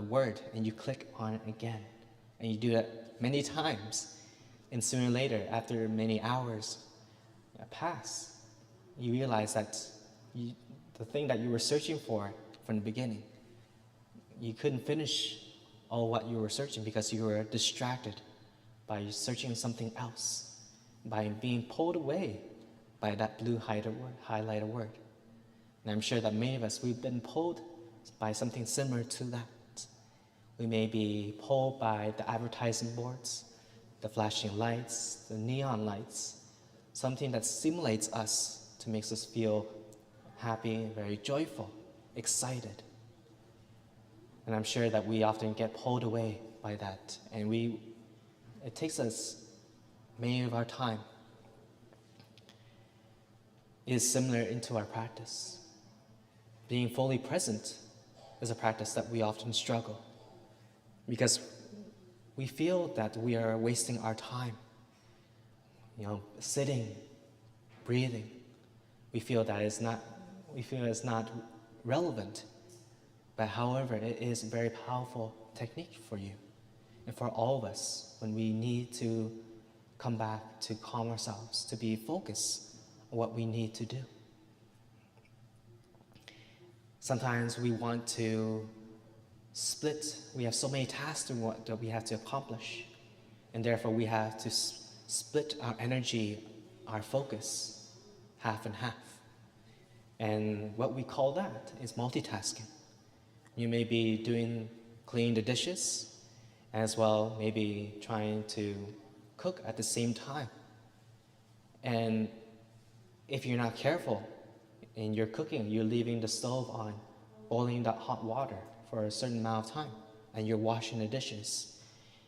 word, and you click on it again. And you do that many times. And sooner or later, after many hours pass, you realize that the thing that you were searching for from the beginning, you couldn't finish all what you were searching because you were distracted by searching something else, by being pulled away by that blue highlighted word. And I'm sure that many of us, we've been pulled by something similar to that. We may be pulled by the advertising boards, the flashing lights, the neon lights, something that stimulates us to make us feel happy, very joyful, excited. And I'm sure that we often get pulled away by that, and it takes us many of our time. It is similar into our practice. Being fully present is a practice that we often struggle because we feel that we are wasting our time, sitting, breathing. We feel that it's not relevant. But however, it is a very powerful technique for you and for all of us when we need to come back to calm ourselves, to be focused on what we need to do. Sometimes we want to split. We have so many tasks that we have to accomplish, and therefore we have to split our energy, our focus, half and half. And what we call that is multitasking. You may be cleaning the dishes, as well maybe trying to cook at the same time. And if you're not careful and you're cooking, you're leaving the stove on, boiling that hot water for a certain amount of time, and you're washing the dishes.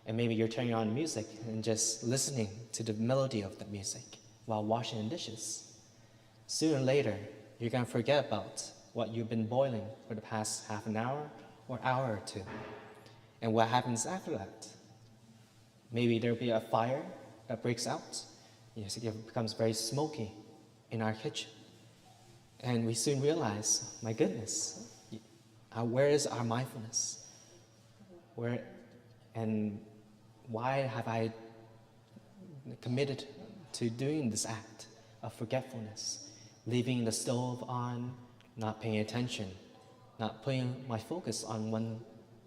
And maybe you're turning on music and just listening to the melody of the music while washing the dishes. Sooner or later, you're going to forget about what you've been boiling for the past half an hour or hour or two. And what happens after that? Maybe there'll be a fire that breaks out. It becomes very smoky in our kitchen. And we soon realize, my goodness, where is our mindfulness? And why have I committed to doing this act of forgetfulness, leaving the stove on, not paying attention, not putting my focus on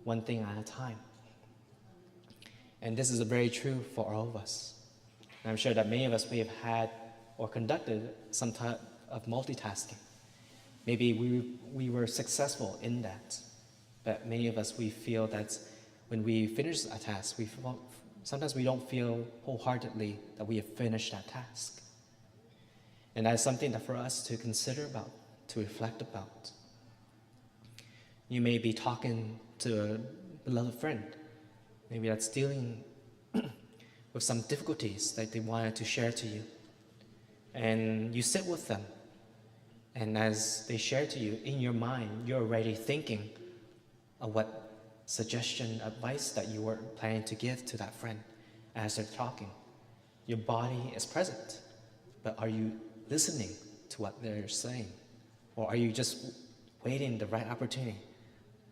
one thing at a time? And this is very true for all of us. And I'm sure that many of us may have had or conducted some type of multitasking. Maybe we were successful in that, but many of us, we feel that when we finish a task, sometimes we don't feel wholeheartedly that we have finished that task. And that is something that for us to consider about, to reflect about. You may be talking to a beloved friend, maybe that's dealing with some difficulties that they wanted to share to you. And you sit with them, and as they share to you, in your mind, you're already thinking of what suggestion, advice that you were planning to give to that friend as they're talking. Your body is present, but are you listening to what they're saying? Or are you just waiting the right opportunity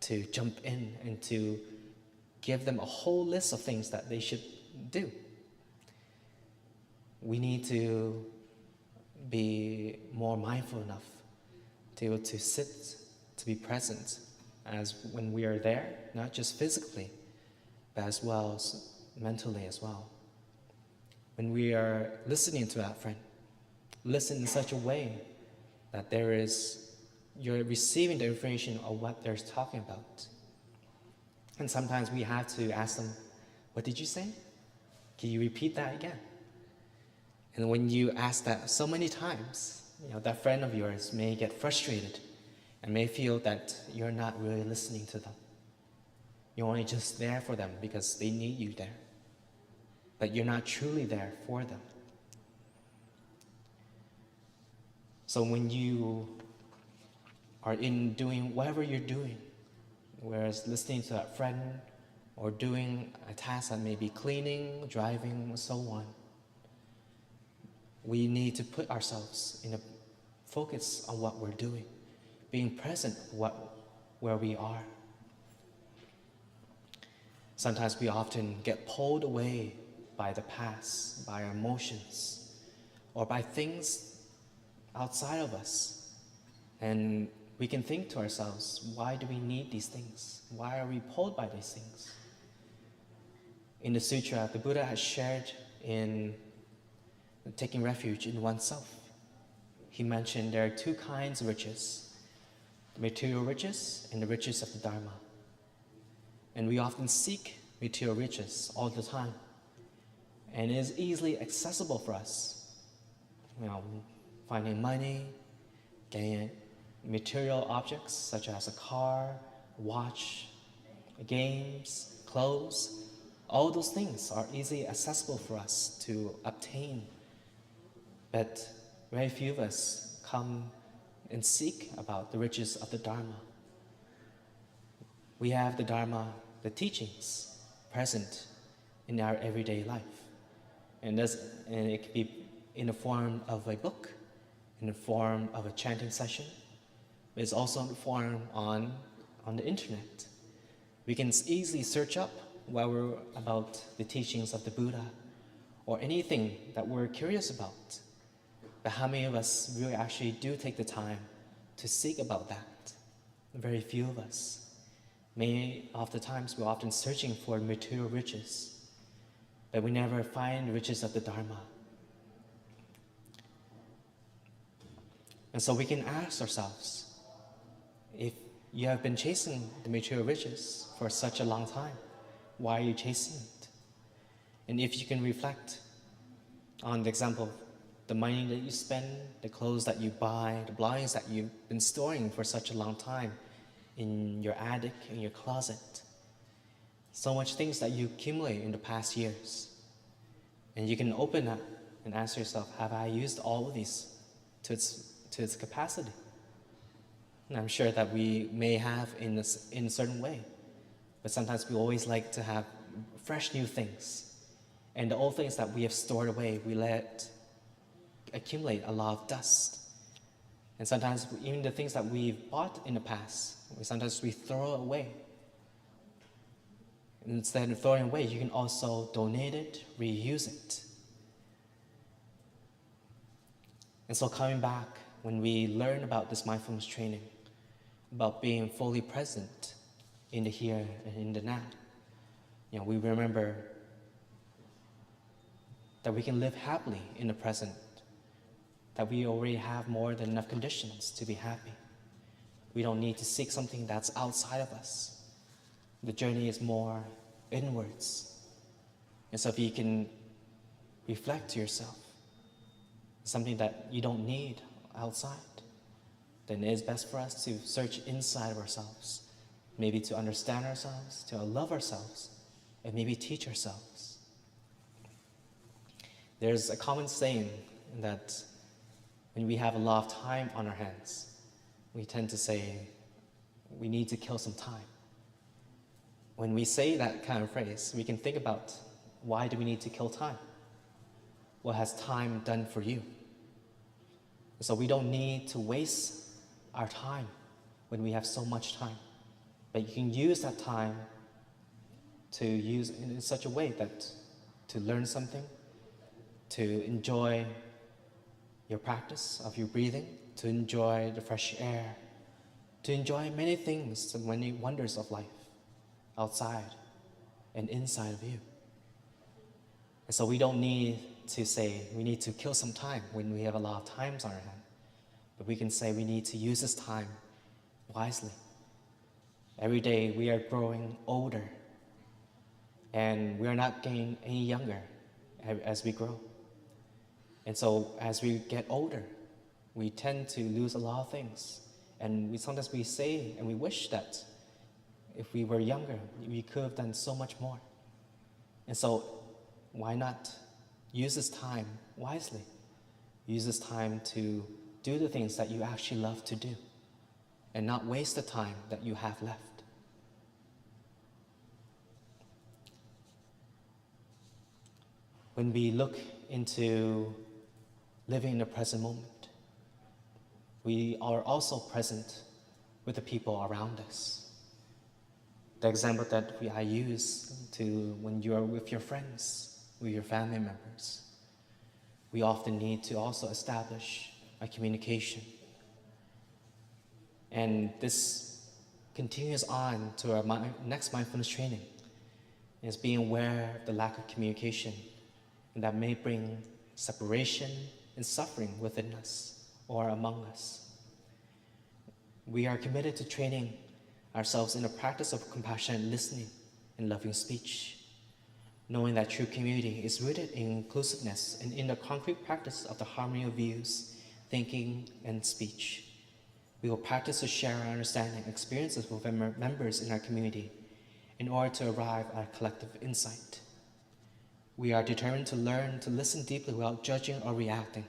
to jump in and to give them a whole list of things that they should do? We need to be more mindful enough to be able to sit, to be present as when we are there, not just physically, but as well as mentally as well. When we are listening to that friend, listen in such a way that you're receiving the information of what they're talking about. And sometimes we have to ask them, what did you say? Can you repeat that again? And when you ask that so many times, that friend of yours may get frustrated and may feel that you're not really listening to them. You're only just there for them because they need you there. But you're not truly there for them. So when you are in doing whatever you're doing, whereas listening to that friend or doing a task that may be cleaning, driving, and so on. We need to put ourselves in a focus on what we're doing, being present where we are. Sometimes we often get pulled away by the past, by our emotions, or by things outside of us. And we can think to ourselves, why do we need these things? Why are we pulled by these things? In the sutra, the Buddha has shared in taking refuge in oneself. He mentioned there are two kinds of riches, the material riches and the riches of the Dharma. And we often seek material riches all the time. And it is easily accessible for us. Finding money, getting material objects such as a car, watch, games, clothes. All those things are easily accessible for us to obtain. But very few of us come and seek about the riches of the Dharma. We have the Dharma, the teachings, present in our everyday life. And it can be in the form of a book, in the form of a chanting session, but it's also in the form on the internet. We can easily search up about the teachings of the Buddha or anything that we're curious about. But how many of us really actually do take the time to seek about that? Very few of us. Many of the times we're often searching for material riches, but we never find the riches of the Dharma. And so we can ask ourselves, if you have been chasing the material riches for such a long time, why are you chasing it? And if you can reflect on the example, the money that you spend, the clothes that you buy, the belongings that you've been storing for such a long time in your attic, in your closet. So much things that you accumulate in the past years. And you can open up and ask yourself, have I used all of these to its capacity? And I'm sure that we may have in a certain way. But sometimes we always like to have fresh new things. And the old things that we have stored away, we let accumulate a lot of dust. And sometimes even the things that we've bought in the past, sometimes we throw away. And instead of throwing away, you can also donate it, reuse it. And so coming back, when we learn about this mindfulness training, about being fully present in the here and in the now, we remember that we can live happily in the present, that we already have more than enough conditions to be happy. We don't need to seek something that's outside of us. The journey is more inwards. And so if you can reflect to yourself something that you don't need outside, then it is best for us to search inside of ourselves, maybe to understand ourselves, to love ourselves, and maybe teach ourselves. There's a common saying that when we have a lot of time on our hands, we tend to say, we need to kill some time. When we say that kind of phrase, we can think about, why do we need to kill time? What has time done for you? So we don't need to waste our time when we have so much time. But you can use that time to use in such a way that to learn something, to enjoy your practice of your breathing, to enjoy the fresh air, to enjoy many things, the many wonders of life outside and inside of you. And so we don't need to say we need to kill some time when we have a lot of times on our hand, but we can say we need to use this time wisely. Every day we are growing older, and we are not getting any younger as we grow. And so as we get older, we tend to lose a lot of things. And sometimes we say and we wish that if we were younger, we could have done so much more. And so why not use this time wisely? Use this time to do the things that you actually love to do and not waste the time that you have left. when we look into living in the present moment, we are also present with the people around us. The example that I use to when you are with your friends, with your family members, we often need to also establish a communication. And this continues on to our next mindfulness training, is being aware of the lack of communication, and that may bring separation and suffering within us or among us. We are committed to training ourselves in a practice of compassionate listening and loving speech, knowing that true community is rooted in inclusiveness and in the concrete practice of the harmony of views, thinking, and speech. We will practice to share our understanding and experiences with members in our community in order to arrive at a collective insight. We are determined to learn to listen deeply without judging or reacting,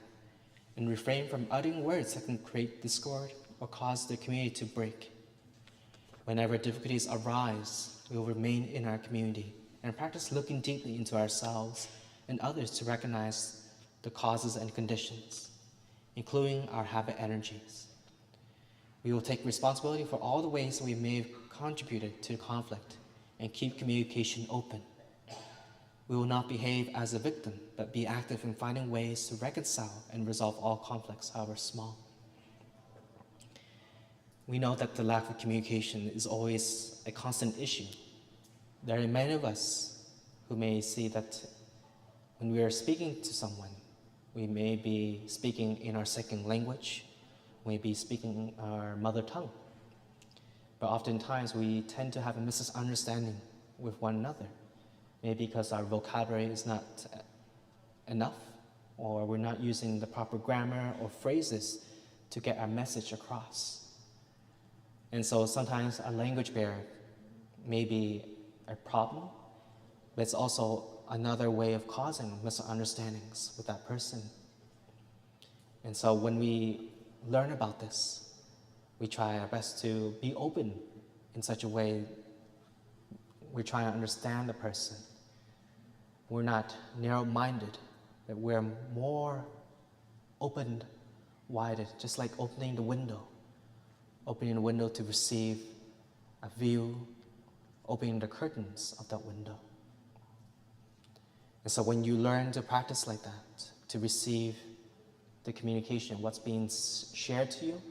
and refrain from uttering words that can create discord or cause the community to break. Whenever difficulties arise, we will remain in our community and practice looking deeply into ourselves and others to recognize the causes and conditions, including our habit energies. We will take responsibility for all the ways we may have contributed to the conflict and keep communication open. We will not behave as a victim, but be active in finding ways to reconcile and resolve all conflicts, however small. We know that the lack of communication is always a constant issue. There are many of us who may see that when we are speaking to someone, we may be speaking in our second language, we may be speaking our mother tongue. But oftentimes we tend to have a misunderstanding with one another, maybe because our vocabulary is not enough, or we're not using the proper grammar or phrases to get our message across. And so sometimes a language barrier may be a problem, but it's also another way of causing misunderstandings with that person. And so when we learn about this, we try our best to be open in such a way. We try to understand the person. We're not narrow-minded, but we're more open-wide, just like opening the window to receive a view, opening the curtains of that window. And so when you learn to practice like that, to receive the communication, what's being shared to you,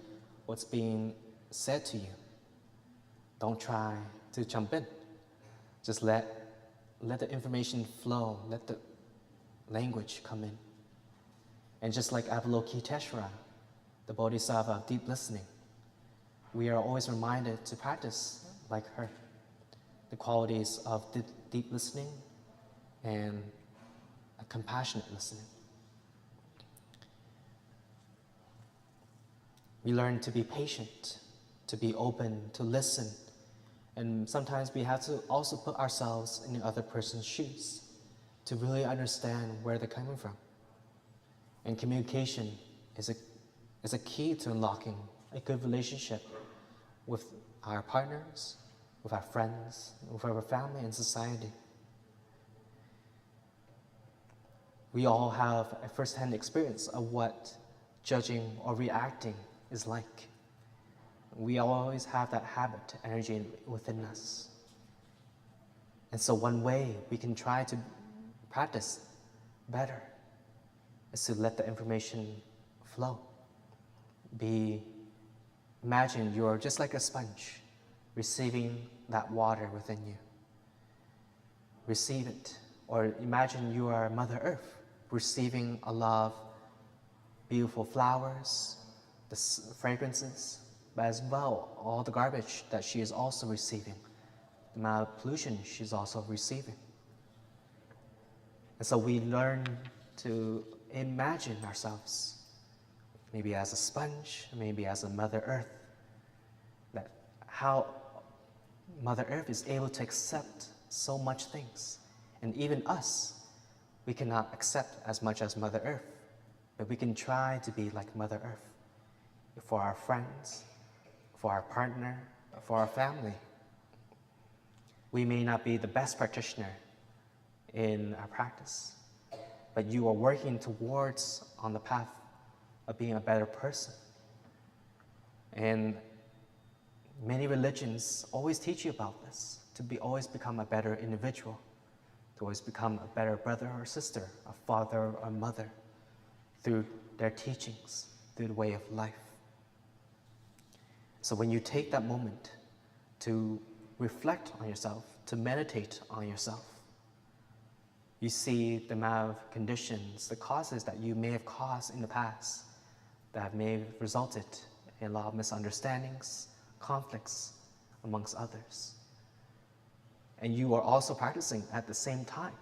what's being said to you, don't try to jump in. Just let the information flow, let the language come in. And just like Avalokiteshvara, the Bodhisattva of deep listening, we are always reminded to practice like her, the qualities of deep listening and a compassionate listening. We learn to be patient, to be open, to listen, and sometimes we have to also put ourselves in the other person's shoes to really understand where they're coming from. And communication is a key to unlocking a good relationship with our partners, with our friends, with our family and society. We all have a first-hand experience of what judging or reacting is like. We always have that habit, energy within us. And so one way we can try to practice better is to let the information flow. Imagine you're just like a sponge, receiving that water within you. Receive it. Or imagine you are Mother Earth, receiving a lot of beautiful flowers, the fragrances, but as well, all the garbage that she is also receiving, the amount of pollution she's also receiving. And so we learn to imagine ourselves, maybe as a sponge, maybe as a Mother Earth, that how Mother Earth is able to accept so much things. And even us, we cannot accept as much as Mother Earth, but we can try to be like Mother Earth for our friends, for our partner, for our family. We may not be the best practitioner in our practice, but you are working towards on the path of being a better person. And many religions always teach you about this, to always become a better individual, to always become a better brother or sister, a father or mother, through their teachings, through the way of life. So when you take that moment to reflect on yourself, to meditate on yourself, you see the amount of conditions, the causes that you may have caused in the past that may have resulted in a lot of misunderstandings, conflicts amongst others. And you are also practicing at the same time.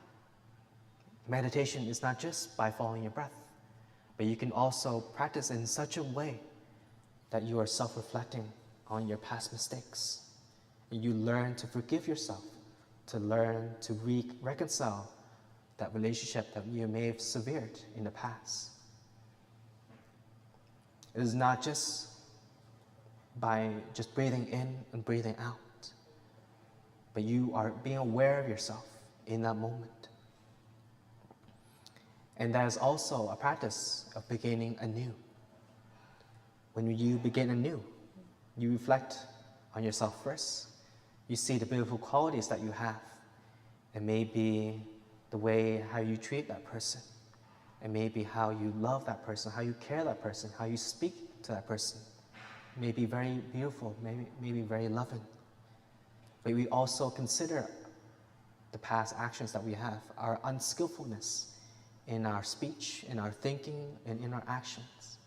Meditation is not just by following your breath, but you can also practice in such a way that you are self-reflecting on your past mistakes. And you learn to forgive yourself, to learn to reconcile that relationship that you may have severed in the past. It is not just by just breathing in and breathing out, but you are being aware of yourself in that moment. And that is also a practice of beginning anew. When you begin anew, you reflect on yourself first. You see the beautiful qualities that you have. It may be the way how you treat that person. It may be how you love that person, how you care that person, how you speak to that person. It may be very beautiful, maybe very loving. But we also consider the past actions that we have, our unskillfulness in our speech, in our thinking, and in our actions.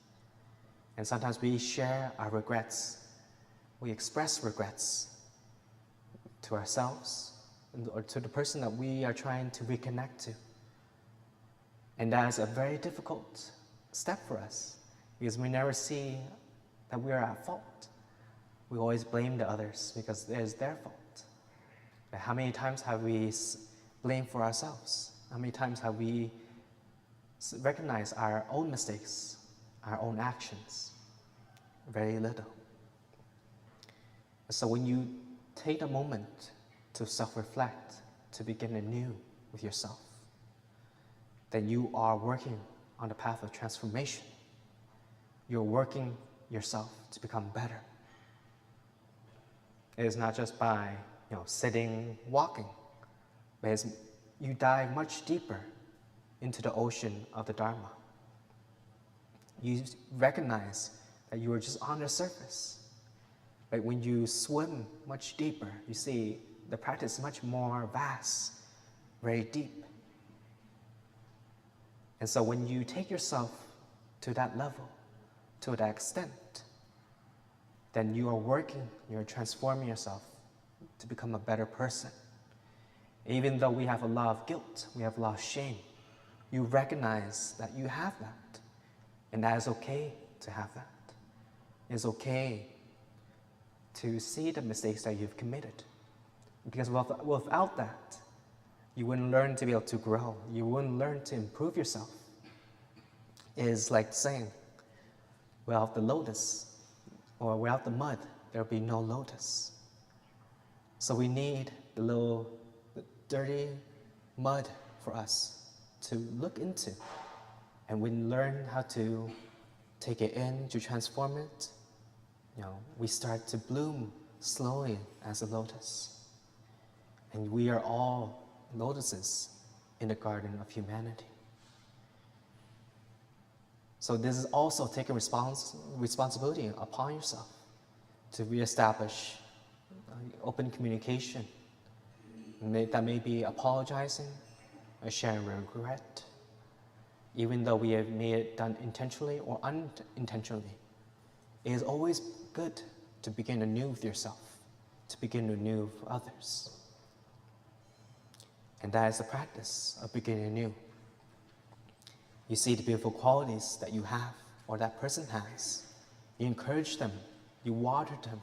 And sometimes we share our regrets. We express regrets to ourselves or to the person that we are trying to reconnect to. And that is a very difficult step for us because we never see that we are at fault. We always blame the others because it is their fault. But how many times have we blamed for ourselves? How many times have we recognized our own mistakes, our own actions? Very little. So when you take a moment to self-reflect, to begin anew with yourself, then you are working on the path of transformation. You're working yourself to become better. It is not just by sitting, walking, but you dive much deeper into the ocean of the Dharma. You recognize that you are just on the surface. But when you swim much deeper, you see the practice is much more vast, very deep. And so when you take yourself to that level, to that extent, then you are working, you're transforming yourself to become a better person. Even though we have a lot of guilt, we have a lot of shame, you recognize that you have that. And that is okay to have that. It's okay to see the mistakes that you've committed. Because without that, you wouldn't learn to be able to grow. You wouldn't learn to improve yourself. It is like saying, without the lotus, or without the mud, there'll be no lotus. So we need the dirty mud for us to look into. And when we learn how to take it in, to transform it, we start to bloom slowly as a lotus. And we are all lotuses in the garden of humanity. So this is also taking responsibility upon yourself to reestablish open communication. That may be apologizing or sharing regret, even though we have made it done intentionally or unintentionally. It is always good to begin anew with yourself, to begin anew with others. And that is the practice of beginning anew. You see the beautiful qualities that you have or that person has. You encourage them, you water them,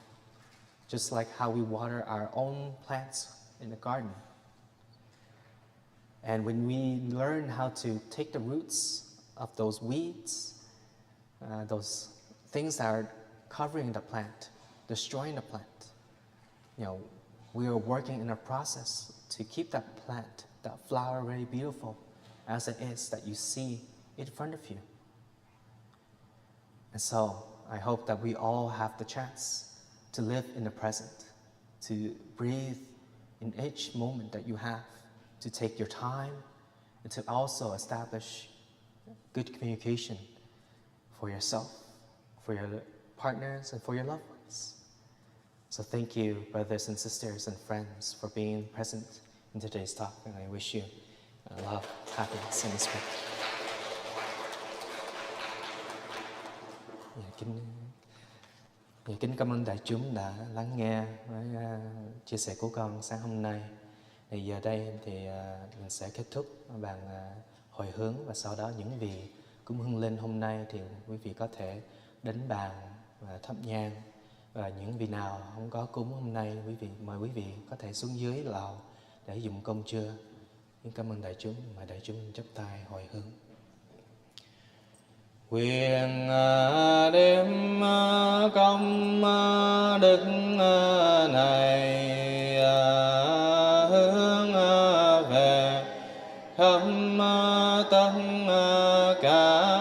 just like how we water our own plants in the garden. And when we learn how to take the roots of those weeds, those things that are covering the plant, destroying the plant, we are working in a process to keep that plant, that flower, very beautiful, as it is that you see in front of you. And so I hope that we all have the chance to live in the present, to breathe in each moment that you have, to take your time, and to also establish good communication for yourself, for your partners, and for your loved ones. So thank you, brothers and sisters and friends, for being present in today's talk, and I wish you love, happiness, and respect. Kính cảm ơn đại chúng đã lắng nghe với chia sẻ của con sáng hôm nay. Thì giờ đây thì mình sẽ kết thúc bằng hồi hướng, và sau đó những vị cúng hương linh hôm nay thì quý vị có thể đến bàn và thắp nhang. Và những vị nào không có cúng hôm nay, mời quý vị có thể xuống dưới lầu để dùng cơm trưa. Kính cảm ơn đại chúng, mời đại chúng chắp tay hồi hướng. Nguyện đêm công đức này hướng về khắp tất cả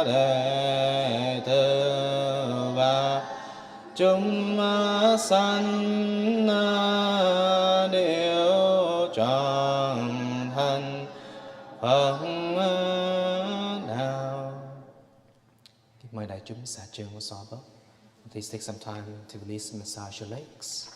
đệ tử và chúng sanh đều trọn thành Phật đạo. Mời đại chúng xả chân của xóa bớt. Please take some time to release and massage your legs.